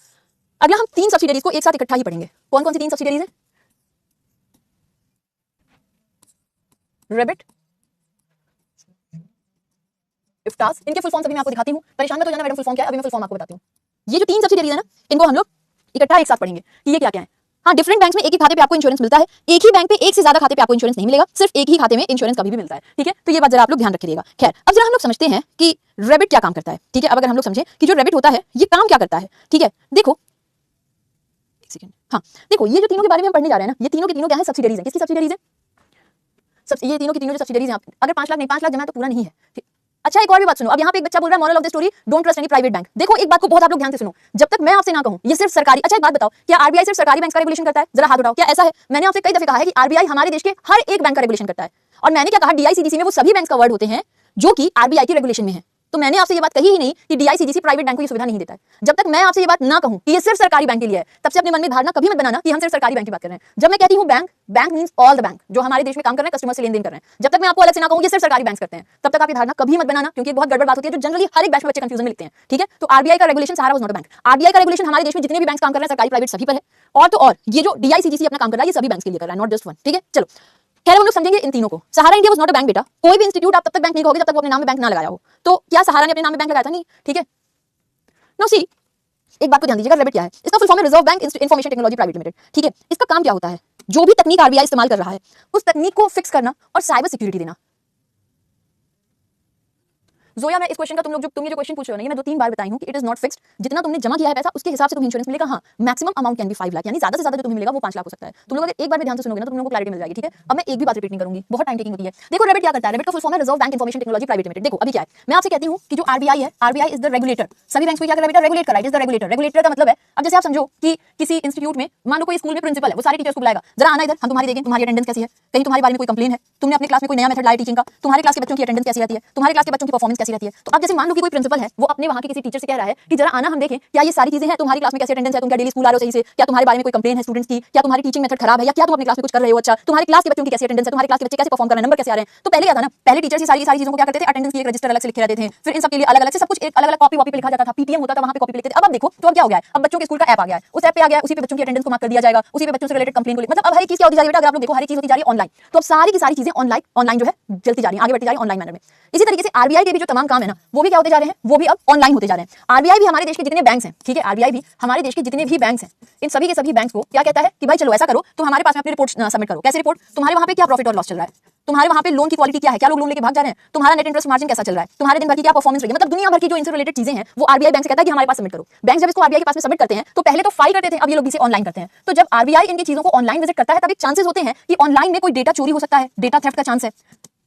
अगला हम 3 सब्सिडीज को एक साथ इकट्ठा ही पढ़ेंगे। कौन कौन सी 3 सब्सिडीज हैं, रेबिट, इफ्तास, इनके फुल फॉर्म सभी मैं आपको दिखाती हूं, परेशान मत हो जाना मैडम फुल फॉर्म क्या है, अभी मैं फुल फॉर्म आपको बताती हूं। ये जो 3 सब्सिडीज है ना इनको हम लोग इकट्ठा एक साथ पढ़ेंगे कि ये क्या क्या है। हाँ, डिफरेंट बैंक्स में एक ही खाते पे आपको इंश्योरेंस मिलता है, एक ही बैंक पे एक से ज्यादा खाते पे आपको इंश्योरेंस नहीं मिलेगा, सिर्फ एक ही खाते में इंश्योरेंस कभी भी मिलता है, ठीक है। तो ये बात जरा आप लोग ध्यान रखिएगा। खैर, अब जरा हम लोग समझते हैं कि रेबिट क्या काम करता है, ठीक है। अब अगर हम लोग समझे कि जो रेबिट होता है ये काम क्या करता है, ठीक है। देखो एक सेकंड, हाँ देखो ये जो तीनों के बारे में हम पढ़ने जा रहे हैं ना, ये तीनों के तीनों क्या है, सब्सिडीज है। किसकी सब्सिडीज है, सब ये तीनों की तीनों जो सब्सिडीज हैं, अगर 5 लाख नहीं 5 लाख जमा तो पूरा नहीं है, अच्छा एक और भी बात सुनो, अब यहाँ पे एक बच्चा बोल रहा है moral of the story, don't trust any private bank. देखो एक बात को बहुत आप लोग ध्यान से सुनो, जब तक मैं आपसे ना कहूं ये सिर्फ सरकारी, अच्छा एक बात बताओ, क्या आरबीआई सिर्फ सरकारी बैंक का रेगुलेशन करता है? जरा हाथ उठाओ, क्या ऐसा है? मैंने आपसे कई दफे कहा है कि आरबीआई हमारे देश के हर एक बैंक का रेगुलेशन करता है। और मैंने क्या कहा, डीआईसीडीसी में वो सभी बैंक का वर्ड होते हैं जो कि आरबीआई के रेगुलेशन में है। तो मैंने आपसे ये बात कही ही नहीं कि डीआईसीडीसी प्राइवेट बैंक को ये सुविधा नहीं देता है। जब तक मैं आपसे ये बात ना कहूं कि ये सिर्फ सरकारी बैंक के लिए है, तब से अपने मन में धारणा कभी मत बनाना कि हम सिर्फ सरकारी बैंक की बात कर रहे हैं। जब मैं कहती हूं bank, bank means all the bank जो हमारे देश में काम कर रहे हैं, कस्टमर से लेन देन कर रहे हैं। जब तक मैं आपको अलग से ना कहूं ये सिर्फ सरकारी बैंक करते हैं, तब तक आप ये धारणा कभी मत बनाना, क्योंकि बहुत गड़बड़ बात होती है जो जनरली हर एक बैंक में बच्चे कंफ्यूजन में लिखते हैं। ठीक है, तो आरबीआई का regulation Sahara was not a bank. RBI का रेगुलेशन हमारे देश में जितने भी बैंक काम कर रहे हैं सरकारी प्राइवेट सभी पर है। और तो और ये जो डीआईसीडीसी अपना काम कर रहा है ये सभी बैंक के लिए कर रहा है, नॉट जस्ट वन। ठीक है, चलो खैर हम लोग समझेंगे इन तीनों को। Sahara India was not a bank बेटा। कोई भी इंस्टीट्यूट आप तब तक बैंक नहीं कहोगे जब तक वो अपने नाम में बैंक ना लगाया हो। तो क्या सहारा ने अपने नाम में बैंक लगाया था? नहीं। ठीक है, नो सी एक बात को ध्यान दीजिएगा, रेबिट क्या है? इसका फुल फॉर्म है reserve bank information technology private limited. ठीक है, इसका काम क्या होता है? जो भी तकनीक आरबीआई इस्तेमाल कर रहा है उस तकनीक को फिक्स करना और साइबर सिक्योरिटी देना। जोया मैं इस क्वेश्चन का तुम ये जो क्वेश्चन पूछ रहे हो ना, मैं 2-3 बार बताई हूं कि इट इज नॉट फिक्स्ड। जितना तुमने जमा किया है पैसा उसके हिसाब से तुम्हें इंश्योरेंस मिलेगा। हां, maximum amount can be 5 lakh, यानी ज्यादा से ज्यादा जो तुम्हें मिलेगा वो 5 लाख हो सकता है। तुम लोग अगर एक बार भी ध्यान से सुनोगे ना तो तुम लोगों को क्लैरिटी मिल जाएगी। ठीक है, अब मैं एक भी बात रिपीट नहीं करूंगी, बहुत टाइम टेकिंग होती है। देखो रेबिट क्या करता है? रेबिट का फुल फॉर्म है reserve bank information technology private limited. देखो अभी क्या है, मैं आपसे कहती हूं कि जो आरबीआई है, आरबीआई इज द रेगुलेटर। सभी बैंक्स को क्या कर रहा है? रेगुलेट कर रहा है, इज द रेगुलेटर। रेगुलेटर का मतलब है, अब जैसे आप समझो कि किसी इंस्टीट्यूट में मान लो कोई स्कूल में प्रिंसिपल है, वो सारे टीचर्स को बुलाएगा, जरा आना इधर, हम तुम्हारी देखें तुम्हारी अटेंडेंस कैसी है, कहीं तुम्हारे बारे में कोई कंप्लेन है, तुमने अपने क्लास में कोई नया मेथड लाया टीचिंग का, तुम्हारे क्लास के बच्चों की अटेंडेंस कैसी रहती है, तुम्हारे क्लास के बच्चों की परफॉर्मेंस कैसी रहती है। तो अब जैसे मान लो कि कोई प्रिंसिपल है वो अपने वहां के किसी टीचर से कह रहा है कि जरा आना हम देखें क्या ये सारी चीजें हैं, तुम्हारी क्लास में कैसी अटेंडेंस है, तुम क्या डेली स्कूल आ रहे हो सही से, क्या तुम्हारे बारे में कोई कंप्लेन है स्टूडेंट्स की, क्या तुम्हारी टीचिंग मेथड खराब है, या क्या तुम अपनी क्लास में कुछ कर रहे हो अच्छा, तुम्हारी क्लास के बच्चों की कैसी अटेंडेंस है, तुम्हारी क्लास के बच्चे कैसे परफॉर्म कर रहे हैं, नंबर कैसे आ रहे हैं। तो पहले क्या था ना, पहले टीचर्स ये सारी चीजों को क्या करते थे, अटेंडेंस की एक रजिस्टर अलग से लिखे रहते थे, फिर इन सब के लिए अलग अलग से सब कुछ एक अलग अलग कॉपी पे लिखा जाता था, पीटीएम होता था वहां पे कॉपी पे लिखते थे। अब देखो तो अब क्या हो गया है, अब बच्चों के स्कूल का ऐप आ गया है, उस ऐप पे आ गया है, उसी पे बच्चों की अटेंडेंस को मार्क कर दिया जाएगा, उसी पे बच्चों से रिलेटेड कंप्लेन को, मतलब अब हर एक चीज क्या होती जा रही है बेटा, अगर आप लोग देखो हर एक चीज होती जा रही है ऑनलाइन। तो अब सारी की सारी चीजें ऑनलाइन जो है चलती जा रही है, आगे बढ़ती जा रही है ऑनलाइन मैनर में। इसी तरीके से आरबीआई के भी जो तमाम काम है ना वो भी क्या होते जा रहे हैं, वो भी अब ऑनलाइन होते जा रहे हैं। आरबीआई भी हमारे देश के जितने बैंक्स हैं, ठीक है, आरबीआई भी हमारे देश के जितने भी बैंक्स हैं इन सभी के सभी बैंक्स को क्या कहता है कि भाई चलो ऐसा करो, तुम हमारे पास में अपनी रिपोर्ट सबमिट करो। कैसे रिपोर्ट? तुम्हारे वहां पे क्या प्रॉफिट और लॉस चल रहा है, तुम्हारे वहां पे लोन की क्वालिटी क्या है, क्या लोग लोन लेके भाग जा रहे हैं, तुम्हारा नेट इंटरेस्ट मार्जिन कैसा चल रहा है, तुम्हारे दिन भर की क्या परफॉर्मेंस रही है, मतलब दुनिया भर की जो इनसे रिलेटेड चीजें हैं वो आरबीआई बैंक से कहता है कि हमारे पास सबमिट करो। बैंक जब इसको आरबीआई के पास में सबमिट करते हैं तो पहले तो फाइल करते थे, अब ये लोग इसे ऑनलाइन करते हैं। तो जब आरबीआई इनकी चीजों को ऑनलाइन विजिट करता है तब एक चांसेस होते हैं कि ऑनलाइन में कोई डेटा चोरी हो सकता है, डेटा थेफ्ट का चांस है,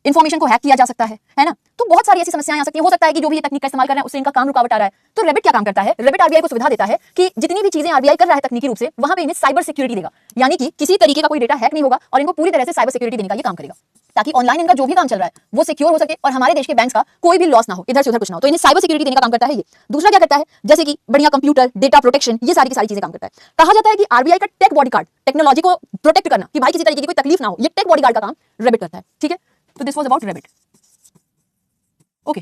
इन्फॉर्मेशन को हैक किया जा सकता है ना। तो बहुत सारी ऐसी समस्याएं आ सकती हैं। हो सकता है कि जो भी ये तकनीक का इस्तेमाल कर रहे हैं उससे इनका काम रुकावट आ रहा है। तो रेबिट क्या काम करता है? रेबिट आरबीआई को सुविधा देता है कि जितनी भी चीजें आरबीआई कर रहा है तकनीकी रूप से वहां पे इन्हें साइबर सिक्योरिटी देगा, यानी कि किसी तरीके का कोई डेटा हैक नहीं होगा और इनको पूरी तरह से साइबर सिक्योरिटी देने का ये काम करेगा, ताकि ऑनलाइन इनका जो भी काम चल रहा है वो सिक्योर हो सके और हमारे देश के बैंक्स का कोई भी लॉस ना हो, इधर से उधर कुछ ना हो। तो इन्हें साइबर सिक्योरिटी देने का काम करता है ये। दूसरा क्या करता है, जैसे कि बढ़िया कंप्यूटर, डेटा प्रोटेक्शन, ये सारी की सारी चीजें काम करता है। कहा जाता है कि आरबीआई का टेक बॉडीगार्ड, टेक्नोलॉजी को प्रोटेक्ट करना कि भाई किसी तरीके की कोई तकलीफ ना हो, ये टेक बॉडीगार्ड का काम रेबिट करता है। ठीक है, तो this was about rebate. Okay,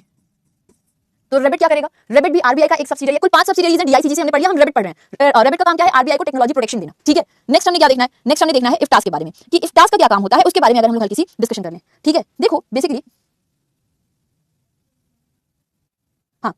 तो रेबिट क्या करेगा? रेबिट भी आरबीआई का एक सब्सिडियरी है। कुल 5 सब्सिडियरीज है, डीआईसीजी से हमने पढ़ लिया, हम रेबिट पढ़ रहे हैं। रेबिट का काम क्या है? आरबीआई को टेक्नोलॉजी प्रोटेक्शन देना। ठीक है, नेक्स्ट हमने क्या देखना है? नेक्स्ट हमने देखना है इफ्तास के बारे में कि इफ्तास का क्या काम होता है, उसके बारे में अगर हम लोग हल्की सी डिस्कशन कर लें। ठीक है, देखो बेसिकली हाँ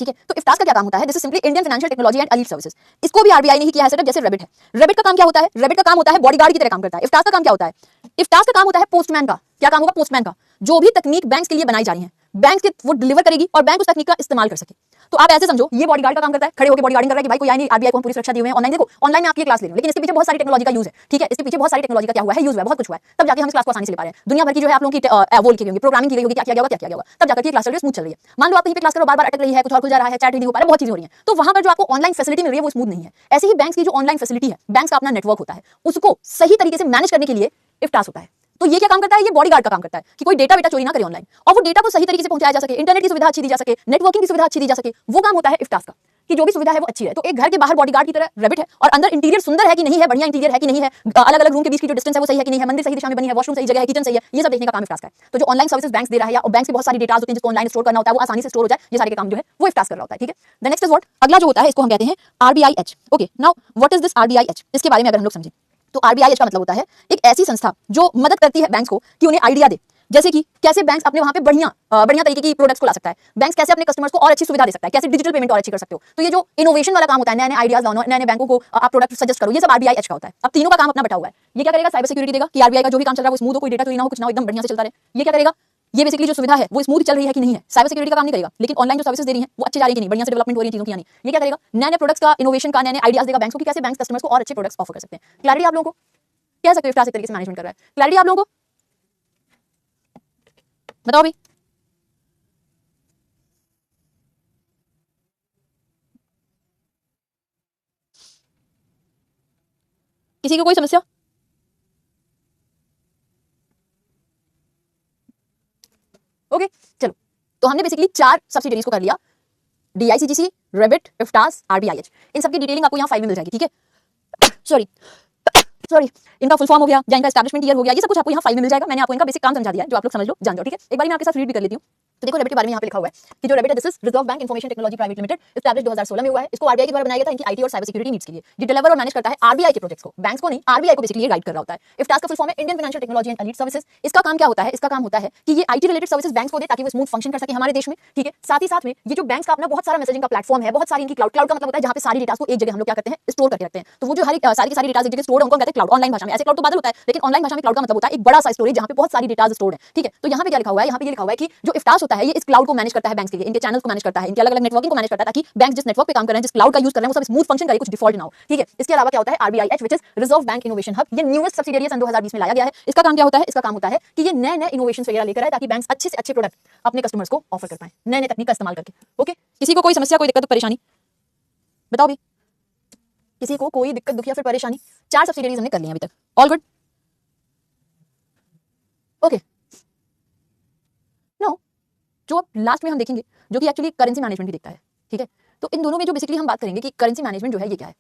ठीक है, तो इफ्तास का क्या काम होता है? This is simply Indian financial technology and elite services. इसको भी आरबीआई ने ही किया है सेटअप, जैसे रेबिट है। रेबिट का काम क्या होता है? रेबिट का काम होता है बॉडीगार्ड की तरह काम करता है। इफ्तास का काम क्या होता है? इफ्तास का काम होता है पोस्टमैन का। क्या काम होगा? पोस्टमैन का। जो भी तकनीक बैंक्स के लिए बनाई जा रही है बैंक के वो डिलीवर करेगी और बैंक उस तकनीक का इस्तेमाल कर सके। तो आप ऐसे समझो ये बॉडीगार्ड का काम करता है, खड़े होकर बॉडीगार्डिंग कर रहा है कि भाई कोई आए नहीं, आरबीआई को हम पूरी सुरक्षा दिए हुए हैं। ऑनलाइन देखो, ऑनलाइन में आपकी क्लास ले रहे हो, लेकिन इसके पीछे बहुत सारी टेक्नोलॉजी का यूज है। ठीक है, इसके पीछे बहुत सारी टेक्नोलॉजी का क्या हुआ है, यूज हुआ है, बहुत कुछ हुआ है, तब जाके हम इस क्लास को आसानी से ले पा रहे हैं। दुनिया भर की जो है आप लोगों की वो लिखी गई होगी, प्रोग्रामिंग की गई होगी, क्या किया गया होगा, क्या किया गया होगा, तब जाकर क्लास चल रही है, स्मूथ चल रही है। मान लो आप कहीं पे क्लास करो, बार-बार अटक रही है, कुछ और खुल जा रहा है, चैट नहीं हो पा रहा है, बहुत चीजें हो रही हैं, तो वहां पर जो आपको ऑनलाइन फैसिलिटी मिल रही है वो स्मूथ नहीं है। ऐसे ही बैंक्स की जो ऑनलाइन फैसिलिटी है, बैंक्स का अपना नेटवर्क होता है, उसको सही तरीके से मैनेज करने के लिए इफ्तास होता है। तो ये क्या काम करता है? ये बॉडीगार्ड का काम करता है कि कोई डेटा चोरी ना करे ऑनलाइन, और वो डेटा को सही तरीके से पहुंचाया जा सके, इंटरनेट की सुविधा अच्छी दी जा सके, नेटवर्किंग की सुविधा अच्छी दी जा सके, वो काम होता है इफ्तास का, कि जो भी सुविधा है वो अच्छी है। तो एक घर के बाहर बॉडीगार्ड की तरह रेबिट है, और अंदर इंटीरियर सुंदर है कि नहीं है, बढ़िया इंटीरियर है कि नहीं है, अलग अलग रूम के बीच की जो डिस्टेंस है वो सही है कि नहीं है, मंदिर सही दिशा में बनी है, वॉशरूम सही जगह है, किचन सही है, ये सब देखने का काम इफ्तास का है। तो जो ऑनलाइन सर्विसेज बैंक्स दे रहा है या बैंक से बहुत सारी डेटा होती है जिसको ऑनलाइन स्टोर करना होता है, वो आसानी से स्टोर हो जाए, ये सारे के काम जो है वो इफ्तास कर रहा होता है। ठीक है, द नेक्स्ट इज व्हाट, अगला जो होता है इसको हम कहते हैं RBIH. Okay, now what is this RBIH? इसके बारे में अगर हम लोग समझें तो आरबीआईएच का मतलब होता है एक ऐसी संस्था जो मदद करती है बैंक्स को कि उन्हें आइडिया दे, जैसे कि कैसे बैंक्स अपने वहां पे बढ़िया तरीके की प्रोडक्ट्स को ला सकता है, बैंक्स कैसे अपने कस्टमर्स को और अच्छी सुविधा दे सकता है, कैसे डिजिटल पेमेंट और अच्छी कर सकते हो। तो ये जो इनोवेशन वाला काम होता है, नए नए आइडियाज लाओ, नए नए बैंकों को आप प्रोडक्ट सजेस्ट करो, ये सब आरबीआईएच का होता है। अब तीनों का काम अपना बटा हुआ है। ये क्या करेगा? साइबर सिक्योरिटी देगा कि आरबीआई का जो भी काम चल रहा है वो स्मूथ हो, कोई डेटा चोरी ना हो, कुछ ना हो, एकदम बढ़िया से चलता रहे। ये क्या करेगा? ये बेसिकली जो सुविधा है वो स्मूथ चल रही है कि नहीं है, साइबर सिक्योरिटी का काम नहीं करेगा, लेकिन ऑनलाइन जो सर्विसेज दे रही है वो अच्छी जा रही है कि नहीं, बढ़िया से डेवलपमेंट हो रही है चीजों की, यानी ये क्या करेगा? नए नए प्रोडक्ट्स का, इनोवेशन का, नए नए आइडियाज देगा बैंक्स को कि कैसे बैंक्स कस्टमर्स को और अच्छे प्रोडक्ट्स ऑफर कर सकते हैं। क्लैरिटी आप लोगों को कह सकते हो इफ्तास एक तरीके से मैनेजमेंट कर रहा है। क्लैरिटी आप लोगों को बताओ भाई, किसी को कोई समस्या? ओके चलो, तो हमने बेसिकली 4 सब्सिडरीज को कर लिया, DICGC, रेबिट, इफ्टास, RBIH। इन सबकी डिटेलिंग आपको यहाँ फाइल में मिल जाएगी, ठीक है। सॉरी, इनका फुल फॉर्म हो गया या इनका एस्टैब्लिशमेंट ईयर हो गया, ये सब कुछ आपको यहाँ फाइल में मिल जाएगा। मैंने आपको इनका बेसिक काम समझा दिया है, जो आप लोग समझ लो, जान जाओ, ठीक है। एक बार मैं आपके साथ रीड भी कर लेती हूँ। तो देखो रेबिट के बारे में यहाँ पे लिखा हुआ है कि जो रेबिट है, this is reserve bank information technology private limited, establish 2016 में हुआ है। इसको RBI के द्वारा बनाया गया था इनकी IT और साइबर सिक्योरिटी नीड्स के लिए। ये डिलीवर और मैनेज करता है RBI के प्रोजेक्ट्स को, बैंक्स को नहीं, RBI को बेसिकली गाइड कर रहा होता है। इफ्टास का फुल फॉर्म है Indian financial technology and elite services. इसका काम क्या होता है? इसका काम होता है कि ये IT रिलेटेड सर्विसेज बैंक्स को दे ताकि वो स्मूथ फंक्शन कर सके हमारे देश में, ठीक है। साथ ही साथ में ये जो बैंक्स का अपना बहुत सारा मैसेजिंग का प्लेटफॉर्म है, बहुत सारी इनकी क्लाउड का मतलब होता है जहाँ पे सारी डेटा को एक जगह हम लोग क्या करते हैं, स्टोर करके रखते हैं। तो वो जो सारी की सारी डेटा एक जगह स्टोर उनको कहते हैं क्लाउड। ऑनलाइन भाषा में ऐसे क्लाउड तो बादल होता है, लेकिन ऑनलाइन भाषा में क्लाउड का मतलब होता है एक बड़ा सा स्टोरेज जहाँ पे बहुत सारी डेटा स्टोर्ड है, ठीक है। तो यहाँ पे क्या लिखा हुआ है? यहाँ पे ये लिखा हुआ है कि जो इफ्टास होता है ये इस क्लाउड को मैनेज करता है बैंक्स के लिए, इनके चैनल्स को मैनेज करता है, इनके अलग अलग नेटवर्किंग को मैनेज करता है, ताकि बैंक जिस नेटवर्क पे काम कर रहे हैं, जिस क्लाउड का यूज कर रहे हैं, वो सब स्मूथ फंक्शन करे, कुछ डिफॉल्ट ना हो, ठीक है। इसके अलावा क्या होता है? RBIH which is reserve bank innovation hub. ये न्यूएस्ट सब्सिडियरी सन 2020 में लाया गया है। इसका काम क्या होता है? इसका काम होता है कि ये नए नए इनोवेशंस वगैरह लेकर आए ताकि बैंक्स अच्छे से अच्छे प्रोडक्ट अपने कस्टमर्स को ऑफर कर पाए, नए नए तकनीक का इस्तेमाल करके। ओके, किसी को कोई समस्या, कोई दिक्कत, परेशानी बताओ भी, किसी को कोई दिक्कत, दुख या फिर परेशानी? 4 सब्सिडियरीज हमने कर ली हैं अभी तक, ऑल गुड? ओके, नाउ जो अब लास्ट में हम देखेंगे, जो कि एक्चुअली करेंसी मैनेजमेंट भी देखता है, ठीक है। तो इन दोनों में जो बेसिकली हम बात करेंगे कि करेंसी मैनेजमेंट जो है ये क्या है।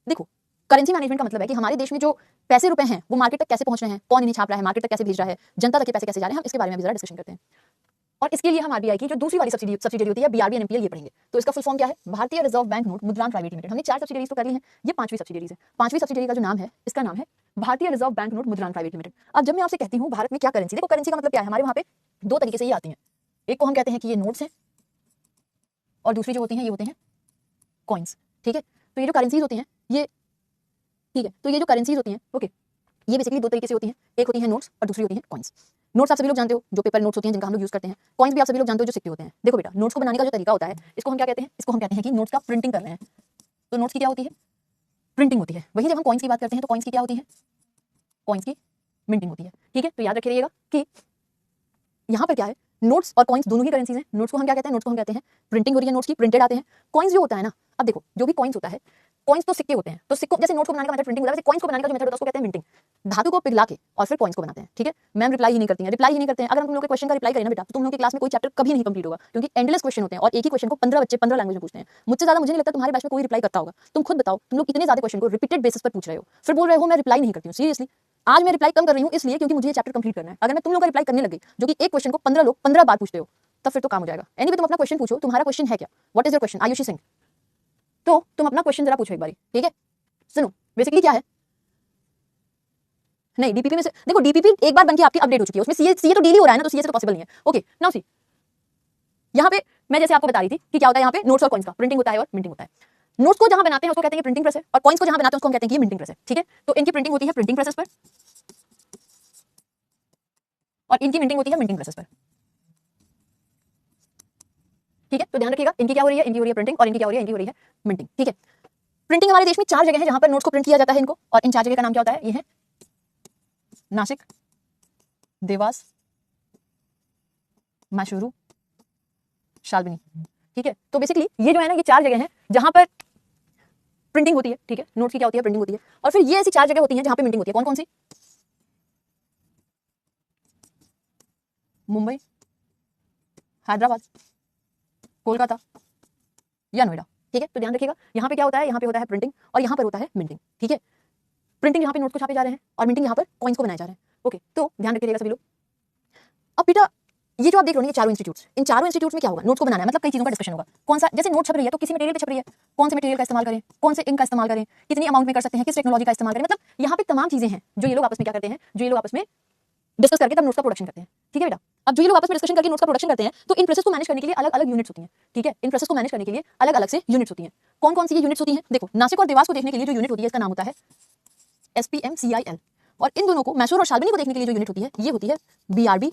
देखो, करेंसी मैनेजमेंट का मतलब है कि हमारे देश में जो पैसे रुपए हैं वो मार्केट तक कैसे पहुंच रहे हैं, कौन इन्हें छाप रहा है, मार्केट तक कैसे भेज रहा है, जनता तक ये पैसे कैसे जा रहे हैं, हम इसके बारे में भी जरा डिस्कशन करते हैं। और इसके लिए हम RBI की जो दूसरी वाली सब्सिडियरी होती है BRB and NPL, ये पढ़ेंगे। तो इसका फुल फॉर्म क्या है? Bharatiya reserve bank note Mudran private limited. हमने 4 सब्सिडियरीज तो कर ली हैं, ये 5वीं सब्सिडियरीज है। 5वीं सब्सिडियरी का जो नाम है, इसका नाम है Bharatiya reserve bank note Mudran private limited. अब जब मैं आपसे कहती हूँ भारत में क्या करेंसी, देखो करेंसी का मतलब क्या है, हमारे वहाँ पे 2 तरीके से ये आती है। एक को हम कहते हैं कि ये नोट्स हैं, और दूसरी जो होती हैं ये होते हैं कॉइन्स, ठीक है। तो ये जो करेंसीज होती हैं ये, ठीक है, तो ये जो करेंसीज होती हैं, ओके, ये बेसिकली 2 तरीके से होती हैं। एक होती है नोट्स और दूसरी होती है कॉइन्स। नोट्स आप सभी लोग जानते हो, जो पेपर नोट्स होती हैं जिनका हम लोग यूज करते हैं। कॉइन्स भी आप सभी लोग जानते हो, जो सिक्के होते हैं। देखो बेटा, नोट्स को बनाने का जो तरीका होता है, इसको हम क्या कहते हैं? इसको हम कहते हैं कि नोट्स का प्रिंटिंग कर रहे हैं। तो नोट्स की क्या होती है? प्रिंटिंग होती है। वहीं जब हम कॉइन्स की बात करते हैं तो कॉइन्स की क्या होती है? कॉइन्स की मिंटिंग होती है, ठीक है। तो याद रखिएगा कि यहाँ पर क्या है, नोट्स और कॉइन्स दोनों ही करेंसीज हैं। नोट्स को हम क्या कहते हैं? नोट्स को हम कहते हैं प्रिंटिंग हो रही है, नोट्स की प्रिंटेड आते हैं। कॉइन्स जो होता है ना, अब देखो जो भी कॉइन्स होता है, कॉइन्स तो सिक्के होते हैं, तो सिक्कों जैसे नोट्स को बनाने का मेथड प्रिंटिंग होता है, वैसे कॉइन्स को बनाने का जो मेथड होता है उसको कहते हैं मिंटिंग। धातु को पिघला के और फिर कॉइन्स को बनाते हैं, ठीक है। मैम रिप्लाई ही नहीं करती हैं, रिप्लाई ही नहीं करते हैं। अगर हम तुम लोग के क्वेश्चन का रिप्लाई करें ना बेटा, तो तुम लोग की क्लास में कोई चैप्टर कभी नहीं कंप्लीट होगा, क्योंकि एंडलेस क्वेश्चन होते हैं और एक ही क्वेश्चन को 15 बच्चे 15 लैंग्वेज में पूछते हैं। मुझसे ज्यादा मुझे नहीं लगता तुम्हारे बैच में कोई रिप्लाई करता होगा। तुम खुद बताओ, तुम लोग इतने ज्यादा क्वेश्चन को रिपीटेड बेसिस पर पूछ रहे हो, फिर बोल रहे हो मैं रिप्लाई नहीं करती हूँ। सीरियसली, आज मैं रिप्लाई कम कर रही हूँ इसलिए क्योंकि मुझे ये चैप्टर कंप्लीट करना है। अगर मैं तुम लोग का रिप्लाई करने लग गई, जो कि एक क्वेश्चन को 15 लोग 15 बार पूछते हो, तब फिर तो काम हो जाएगा। एनीवे तुम अपना क्वेश्चन पूछो, तुम्हारा क्वेश्चन है क्या? What is your question? Ayushi Singh, तो तुम अपना क्वेश्चन जरा पूछो एक बारी, ठीक है। सुनो, बेसिकली क्या है, नहीं डीपीपी में से देखो, डीपीपी एक बार बनके आपकी अपडेट हो चुकी है, उसमें सीए तो डेली हो रहा है ना, तो सीए से तो पॉसिबल नहीं है। ओके, नाउ सी, यहाँ पे मैं जैसे आपको बता रही थी कि क्या होता है, यहाँ पे नोट्स और कॉइन्स का प्रिंटिंग होता है और मिंटिंग होता है। नोट्स को जहां बनाते हैं उसको कहते हैं प्रिंटिंग प्रेस है, और कॉइन्स को जहां बनाते हैं उसको हम कहते हैं कि मिंटिंग प्रेस है, ठीक है। तो इनकी प्रिंटिंग होती है प्रिंटिंग प्रेसेस पर और इनकी मिंटिंग होती है मिंटिंग प्रेसेस पर, ठीक है। तो ध्यान रखिएगा, इनकी क्या हो रही है? इनकी हो रही है प्रिंटिंग, और इनकी क्या हो रही है? इनकी हो रही है मिंटिंग, ठीक है। प्रिंटिंग हमारे देश में 4 जगह है जहां पर नोट्स को प्रिंट किया जाता है इनको, और इन 4 जगह का नाम क्या होता है? ये है नासिक, देवास, मैसूरू, शालबनी, ठीक है। तो बेसिकली ये जो है ना, ये 4 जगह हैं जहां पर प्रिंटिंग होती है, ठीक है। नोट्स की क्या होती है? प्रिंटिंग होती है। और फिर ये ऐसी 4 जगह होती हैं जहां पे मिंटिंग होती है। कौन कौन सी? मुंबई, हैदराबाद, कोलकाता या नोएडा, ठीक है। तो ध्यान रखिएगा, यहाँ पे क्या होता है? यहाँ पे होता है प्रिंटिंग और यहाँ पर होता है मिंटिंग, ठीक है। प्रिंटिंग यहाँ पे नोट्स को छापे जा रहे हैं और मिंटिंग यहाँ पर कॉइन्स को बनाए जा रहे हैं। ओके, तो ध्यान रखिएगा सभी लोग। अब बेटा ये जो आप देख रहे हो, ये चारों इंस्टीट्यूट्स, इन चारों इंस्टीट्यूट्स में क्या होगा? नोट्स को बनाना है, मतलब कई चीजों का डिस्कशन होगा। कौन सा, जैसे नोट छप रही है तो किसी मटेरियल पे छप रही है, कौन से मटेरियल का इस्तेमाल करें, कौन से इंक का इस्तेमाल करें, कितनी अमाउंट में कर सकते हैं, किस टेक्नोलॉजी का इस्तेमाल करें, मतलब यहाँ पे तमाम चीजें हैं जो ये लोग आपस में क्या करते हैं, जो ये लोग आपस में डिस्कस करके तब नोट्स का प्रोडक्शन करते हैं, ठीक है बेटा। अब जो ये लोग आपस में डिस्कशन करके नोट्स का प्रोडक्शन करते हैं, तो इन प्रोसेस को मैनेज करने के लिए अलग अलग यूनिट्स होती हैं, ठीक है। इन प्रोसेस को मैनेज करने के लिए अलग अलग से यूनिट्स होती हैं। कौन कौन सी ये यूनिट्स होती हैं? देखो, नासिक और देवास को देखने के लिए जो यूनिट होती है इसका नाम होता है SPMCIL, और इन दोनों को, मैसूर और शालबनी को देखने के लिए जो यूनिट होती है ये होती है BRB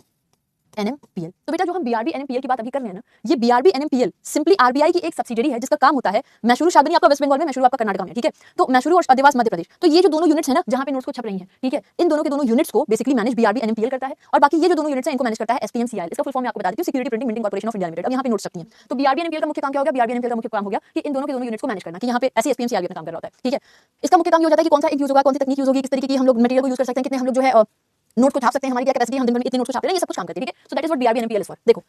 NMPL। तो बेटा जो हम BRB NMPL की बात अभी कर रहे हैं ना, ये BRB NMPL सिंपली RBI की एक सब्सिडियरी है जिसका काम होता है, मैसूरू शागनी आपका वेस्ट बंगाल में, मैसूरू आपका कर्नाटक में, ठीक है। तो मैसूरू और आदिवास मध्य प्रदेश, तो ये जो दोनों यूनिट्स है ना जहां पे नोट्स को छप रही हैं, ठीक है, इन दोनों के दोनों यूनिट्स को बेसिकली मैनेज BRB NMPL करता है, और बाकी ये जो दोनों यूनिट्स हैं इनको मैनेज करता है SPMCIL। इसका फुल फॉर्म मैं आपको बता देती हूँ, security printing minting corporation of India limited. अब यहाँ पे नोट्स सकती हैं, तो BRB NMPL का मुख्य काम क्या हो गया, BRB NMPL का मुख्य काम हो गया कि इन दोनों के दोनों यूनिट्स को मैनेज करना, कि यहाँ पे ऐसे SPMCIL अपना काम कर रहा होता है, ठीक है। इसका मुख्य काम ये हो जाता है कि कौन सा एक यूज होगा, कौन सी तकनीक यूज होगी, किस तरीके की हम लोग मटेरियल को यूज कर सकते हैं, कितने हम लोग जो है नोट को छाप सकते हैं, हमारी क्या कैपेसिटी, हम दिन भर में इतने नोट को छाप रहे हैं, ये सब कुछ काम करते हैं, ठीक है। So that is what BRB NMPL is for. देखो,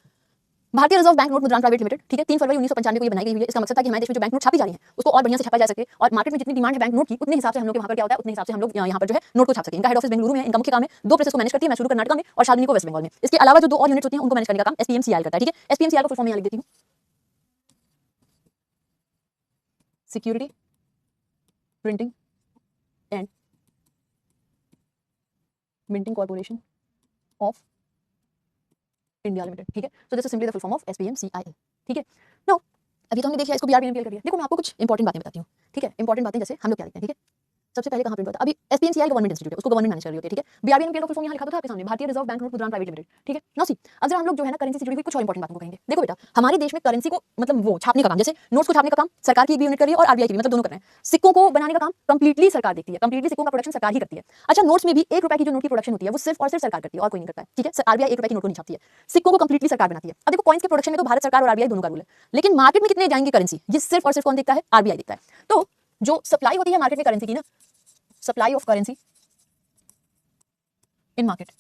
भारतीय रिजर्व बैंक नोट मुद्रण प्राइवेट लिमिटेड, ठीक है, 3 फरवरी 1995 को ये बनाई गई हुई है। इसका मकसद था कि हमारे देश में जो बैंक नोट छापी जा रही है उसको और बढ़िया से छापा जा सके, और मार्केट में जितनी डिमांड है बैंक नोट की उतने हिसाब से हम लोग के वहां पर क्या होता है, उतने हिसाब से हम लोग यहाँ पर जो है नोट को छाप सके। इनका हेड ऑफिस बेंगलुरु में है, इनका मुख्य काम है 2 प्लेसेस को मैनेज करती है, मैसूरू कर्नाटक में और शालिनी को वेस्ट बंगाल में। इसके अलावा जो 2 और यूनिट्स होती हैं उनको मैनेज करने का काम SPMCIL करता है, ठीक है। SPMCIL का फुल फॉर्म यहाँ लिख देती हूँ, security printing and minting corporation of India limited, ठीक है। So this is simply the full form of SPMCIL, ठीक है। नाउ अभी तो हमने देखा इसको BRB NMPL कर दिया। देखो मैं आपको कुछ इंपॉर्टेंट बातें बताती हूँ, ठीक है। इंपॉर्टेंट बातें जैसे हम लोग क्या देखते हैं, ठीक है। सबसे पहले कहां प्रिंट होता है, अभी SPMCIL गवर्नमेंट इंस्टीट्यूट है, उसको गवर्नमेंट मैनेज कर रही होती है, ठीक है। BRB NMPL का फुल फॉर्म यहाँ लिखा था आपके सामने, भारतीय रिजर्व बैंक नोट मुद्रण प्राइवेट लिमिटेड, ठीक है। नाउ सी, अब जरा हम लोग जो है ना करेंसी से जुड़ी हुई कुछ और इंपॉर्टेंट बातों को कहेंगे। देखो बेटा, हमारे देश में करेंसी को मतलब वो छापने का काम, जैसे नोट्स को छापने का काम सरकार की एक भी यूनिट कर रही है और RBI की भी, मतलब दोनों कर रहे हैं। सिक्कों को बनाने का काम कंप्लीटली सरकार देखती है, कंप्लीटली सिक्कों का प्रोडक्शन सरकार ही करती है। अच्छा, नोट्स में भी 1 रुपए की जो नोट की प्रोडक्शन होती है वो सिर्फ और सिर्फ सरकार करती है और कोई नहीं करता है, ठीक है। RBI 1 रुपए की नोट को नहीं छापती है, सिक्कों को कंप्लीटली सरकार बनाती है। अब देखो कॉइन्स के प्रोडक्शन में तो भारत सरकार और RBI दोनों का रूल है, लेकिन मार्केट में कितने जाएंगे करेंसी, ये सिर्फ और सिर्फ कौन देखता है, RBI देखता है। तो जो सप्लाई होती है मार्केट में करेंसी की ना, supply of currency in market,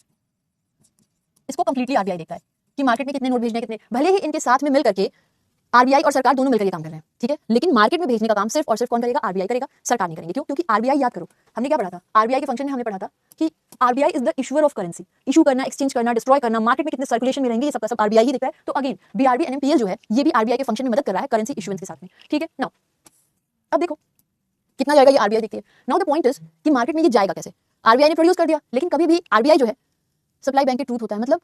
इसको कंप्लीटली RBI देखता है कि मार्केट में कितने नोट भेजने, कितने, भले ही इनके साथ में मिल करके RBI और सरकार दोनों मिलकर ये काम कर रहे हैं, ठीक है, लेकिन मार्केट में भेजने का काम सिर्फ और सिर्फ कौन करेगा, RBI करेगा, सरकार नहीं करेंगे। क्यों? क्योंकि RBI, याद करो हमने क्या पढ़ा था, RBI के फंक्शन में हमने पढ़ा था कि RBI is the issuer of currency, issue करना, एक्सचेंज करना, डिस्ट्रॉय करना, मार्केट में कितने सर्कुलेशन में रहेंगे, ये सब RBI ही देखता है। तो अगेन BRB NMPL जो है ये भी RBI के फंक्शन में मदद कर रहा है करेंसी इशुएंस के साथ में, ठीक है। नाउ अब देखो कितना जाएगा, ये RBI देखती है। नाउ द पॉइंट इज कि मार्केट में ये जाएगा कैसे, RBI ने प्रोड्यूस कर दिया, लेकिन कभी भी RBI जो है सप्लाई बैंक के ट्रूथ होता है, मतलब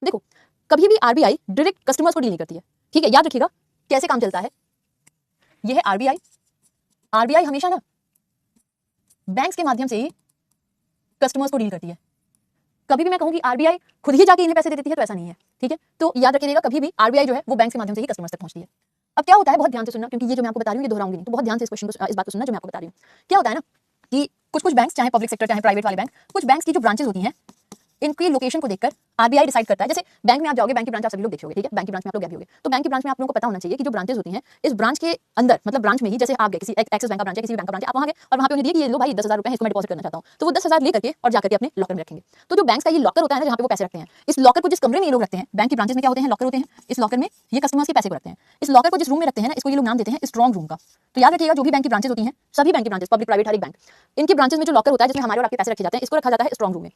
देखो कभी भी RBI डायरेक्ट कस्टमर्स को डील नहीं करती है, ठीक है। याद रखिएगा कैसे काम चलता है, ये है RBI हमेशा ना बैंक्स के माध्यम से ही कस्टमर्स को डील करती है। कभी भी मैं कहूँ कि RBI खुद ही जाके इन्हें पैसे दे देती है तो ऐसा नहीं है, ठीक है। तो याद रखिएगा कभी भी RBI जो है वो बैंक के माध्यम से ही कस्टमर्स तक पहुंचती है। अब क्या होता है, बहुत ध्यान से सुनना, क्योंकि ये जो मैं आपको बता रही हूँ ये दोहराऊंगी नहीं, तो बहुत ध्यान से इस क्वेश्चन को, इस बात को सुनना जो मैं आपको बता रही हूँ। क्या होता है ना कि कुछ बैंक्स, चाहे पब्लिक सेक्टर चाहे प्राइवेट वाले बैंक, कुछ बैंक्स की जो ब्रांचेस होती हैं इनकी लोकेशन को देखकर RBI डिसाइड करता है। जैसे बैंक में आप जाओगे, बैंक की ब्रांच आप सभी लोग देखे होंगे, ठीक है, बैंक की ब्रांच में आप लोग गए भी होंगे, तो बैंक की ब्रांच में आप लोगों को पता होना चाहिए कि जो ब्रांचेस होती हैं इस ब्रांच के अंदर, मतलब ब्रांच में ही, जैसे आप गए किसी एक्सिस बैंक का ब्रांच है, किसी भी बैंक का ब्रांच है, आप वहां गए और वहां पे उन्हें दिए कि ये लो भाई 10,000 रुपए है, इसको मैं डिपॉजिट करना चाहता हूं, तो वो 10,000 लेकर के और जाकर के अपने लॉकर में रखेंगे। तो जो बैंक का ये लॉकर होता है ना जहां पे वो पैसे रखते हैं, इस लॉकर को जिस कमरे में ये लोग रखते हैं, बैंक की ब्रांचेस में क्या होते हैं, लॉकर होते हैं, इस लॉकर में ये कस्टमर्स के पैसे को रखते हैं। इस लॉकर को जिस रूम में रखते हैं ना, इसको ये लोग नाम देते हैं स्ट्रॉन्ग रूम का। तो याद रखिएगा जो भी बैंक की ब्रांचेस होती हैं, सभी बैंक की ब्रांचेस, पब्लिक प्राइवेट हर एक बैंक, इनकी ब्रांचेस में जो लॉकर होता है जिसमें हमारे और आपके पैसे रखे जाते हैं, इसको रखा जाता है स्ट्रॉन्ग रूम में।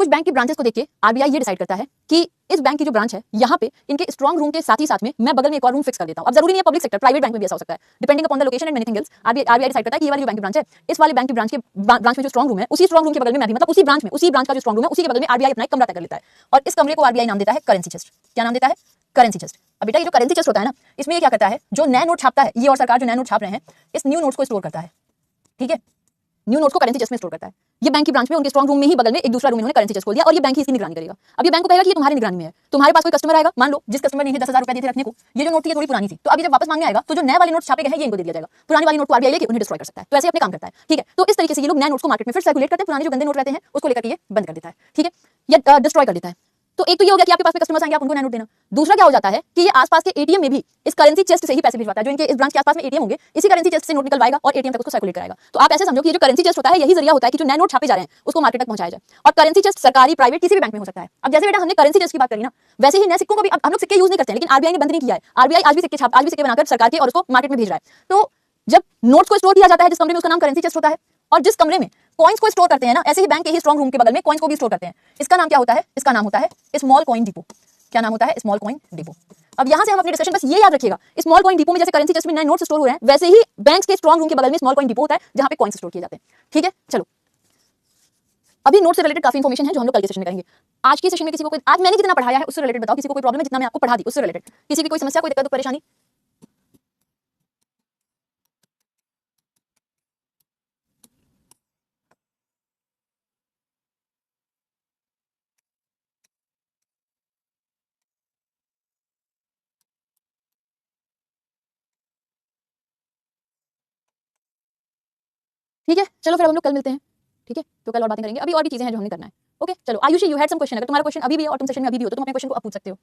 कुछ बैंक की ब्रांचेस को देख के RBI ये डिसाइड करता है कि इस बैंक की जो ब्रांच है यहाँ पे इनके स्ट्रॉन्ग रूम के साथ ही साथ में मैं बगल में एक और रूम फिक्स कर देता हूँ। अब जरूरी नहीं है पब्लिक सेक्टर, प्राइवेट बैंक में भी ऐसा हो सकता है, depending upon the location and anything else. RBI decide करता है कि ये वाली जो बैंक की ब्रांच है, इस वाले बैंक की ब्रांच में जो स्ट्रॉन्ग रूम है, उसी स्ट्रॉन्ग रूम के बगल में मैं भी, मतलब उसी ब्रांच का जो स्ट्रॉन्ग रूम है उसी के बगल में RBI अपना एक कमरा तय कर लेता है, और इस कमरे को RBI नाम देता है करेंसी चेस्ट। क्या नाम देता है? Currency chest. अब बेटा ये जो करेंसी चेस्ट होता है ना, इसमें ये क्या करता है, जो नए नोट छापता है ये और सरकार जो नए नोट छाप रहे हैं, इस न्यू नोट्स को स्टोर करता है, ठीक है, न्यू नोट्स को करेंसी चेस्ट में स्टोर करता है। ये बैंक की ब्रांच में उनके स्ट्रॉन्ग रूम में ही बगल में एक दूसरा रूम इन्होंने करेंसी चेस्ट खोल दिया और ये बैंक ही इसकी निगरानी करेगा। अब ये बैंक को कहेगा कि ये तुम्हारी निगरानी में है। तुम्हारे पास कोई कस्टमर आएगा, मान लो जिस कस्टमर ने 10,000 रुपए दिए थे रखने को, ये जो नोट थी ये थोड़ी पुरानी थी, तो अब ये जब वापस मांगने आएगा तो जो नए वाले नोट छापे गए हैं ये इनको दे दिया जाएगा, पुरानी वाली नोट को RBI लेके उन्हें डिस्ट्रॉय कर सकता है। तो ऐसे अपने काम करता है, ठीक है। तो इस तरीके से ये लोग नए नोट्स को मार्केट में फिर सर्कुलेट करते हैं, पुराने जो गंदे नोट रहते हैं उसको लेकर के ये बंद कर देता है, ठीक है, या डिस्ट्रॉय कर देता है। तो एक तो ये हो गया कि आपके पास में कस्टमर्स आएंगे, आप उनको नया नोट देना। दूसरा क्या हो जाता है कि ये आसपास के ATM में भी इस करेंसी चेस्ट से ही पैसे भिजवाता है, जो इनके इस ब्रांच के आसपास में ATM होंगे, इसी करेंसी चेस्ट से नोट निकलवाएगा और ATM तक उसको सर्कुलेट कराएगा। तो आप ऐसे समझो कि ये जो करेंसी चेस्ट होता है यही जरिया होता है कि जो नए नोट छापे जा रहे हैं उसको मार्केट तक पहुंचाया जाए। और करेंसी चेस्ट सरकारी, प्राइवेट, किसी भी बैंक में हो सकता है। अब जैसे बेटा हमने करेंसी चेस्ट की बात करी ना, वैसे ही नए सिक्कों को भी हम लोग सिक्के यूज नहीं करते हैं, लेकिन RBI ने बंद नहीं किया है। RBI आज भी सिक्के बनाकर सरकार के और उसको मार्केट में भेज रहा है। तो जब नोट्स को स्टोर किया जाता है जिस कमरे में, उसका नाम करेंसी चेस्ट होता है, और जिस कमरे में कॉइन्स को स्टोर करते हैं ना, ऐसे ही बैंक के ही स्ट्रॉन्ग रूम के बगल में कॉइन्स को भी स्टोर करते हैं। इसका नाम क्या होता है? इसका नाम होता है स्मॉल कॉइन डिपो। क्या नाम होता है? Small coin depot. अब यहां से हम अपनी डिस्कशन बस ये याद रखिएगा, स्मॉल कॉइन डिपो में जैसे करेंसी चेस्ट में नए नोट्स स्टोर हो रहे हैं, वैसे ही बैंक्स के स्ट्रॉन्ग रूम के बगल में स्मॉल कॉइन डिपो होता है जहां पे कॉइन्स स्टोर किए जाते हैं, ठीक है। चलो अभी नोट से रिलेटेड काफी इंफॉर्मेशन है जो हम लोग कल के सेशन में करेंगे। आज के सेशन में किसी को कोई, आज मैंने जितना पढ़ाया है उससे रिलेटेड बताओ, किसी को कोई प्रॉब्लम है जितना मैं आपको पढ़ा दी उससे रिलेटेड, किसी की कोई समस्या, कोई दिक्कत, परेशानी? ठीक है, चलो फिर हम लोग कल मिलते हैं। ठीक है, तो कल और बातें करेंगे, अभी और भी चीजें हैं जो हमने करना है। ओके चलो, Ayushi you had some question, अगर तुम्हारा क्वेश्चन अभी भी है और तुम सेशन में अभी भी हो तो तुम अपने क्वेश्चन को अब पूछ सकते हो।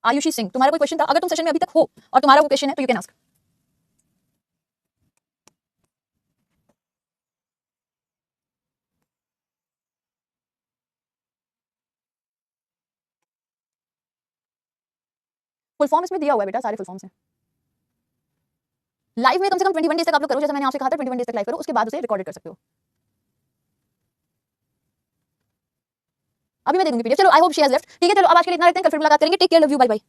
आयुषी सिंह, तुम्हारा कोई क्वेश्चन था, अगर तुम सेशन में अभी तक हो और तुम्हारा वो क्वेश्चन है तो you can ask. Full form इसमें दिया हुआ है बेटा, सारे फुल फॉर्म्स हैं। लाइव में कम से कम 21 डेज तक आप लोग करो, जैसे मैंने आपसे कहा था 21 डेज तक लाइव करो, उसके बाद उसे रिकॉर्डेड कर सकते हो। अभी मैं दे दूंगी पीडीएफ। चलो I hope she has left. ठीक है चलो, अब आज के लिए इतना रखते हैं, कल फिर मुलाकात करेंगे। Take care, love you, bye bye.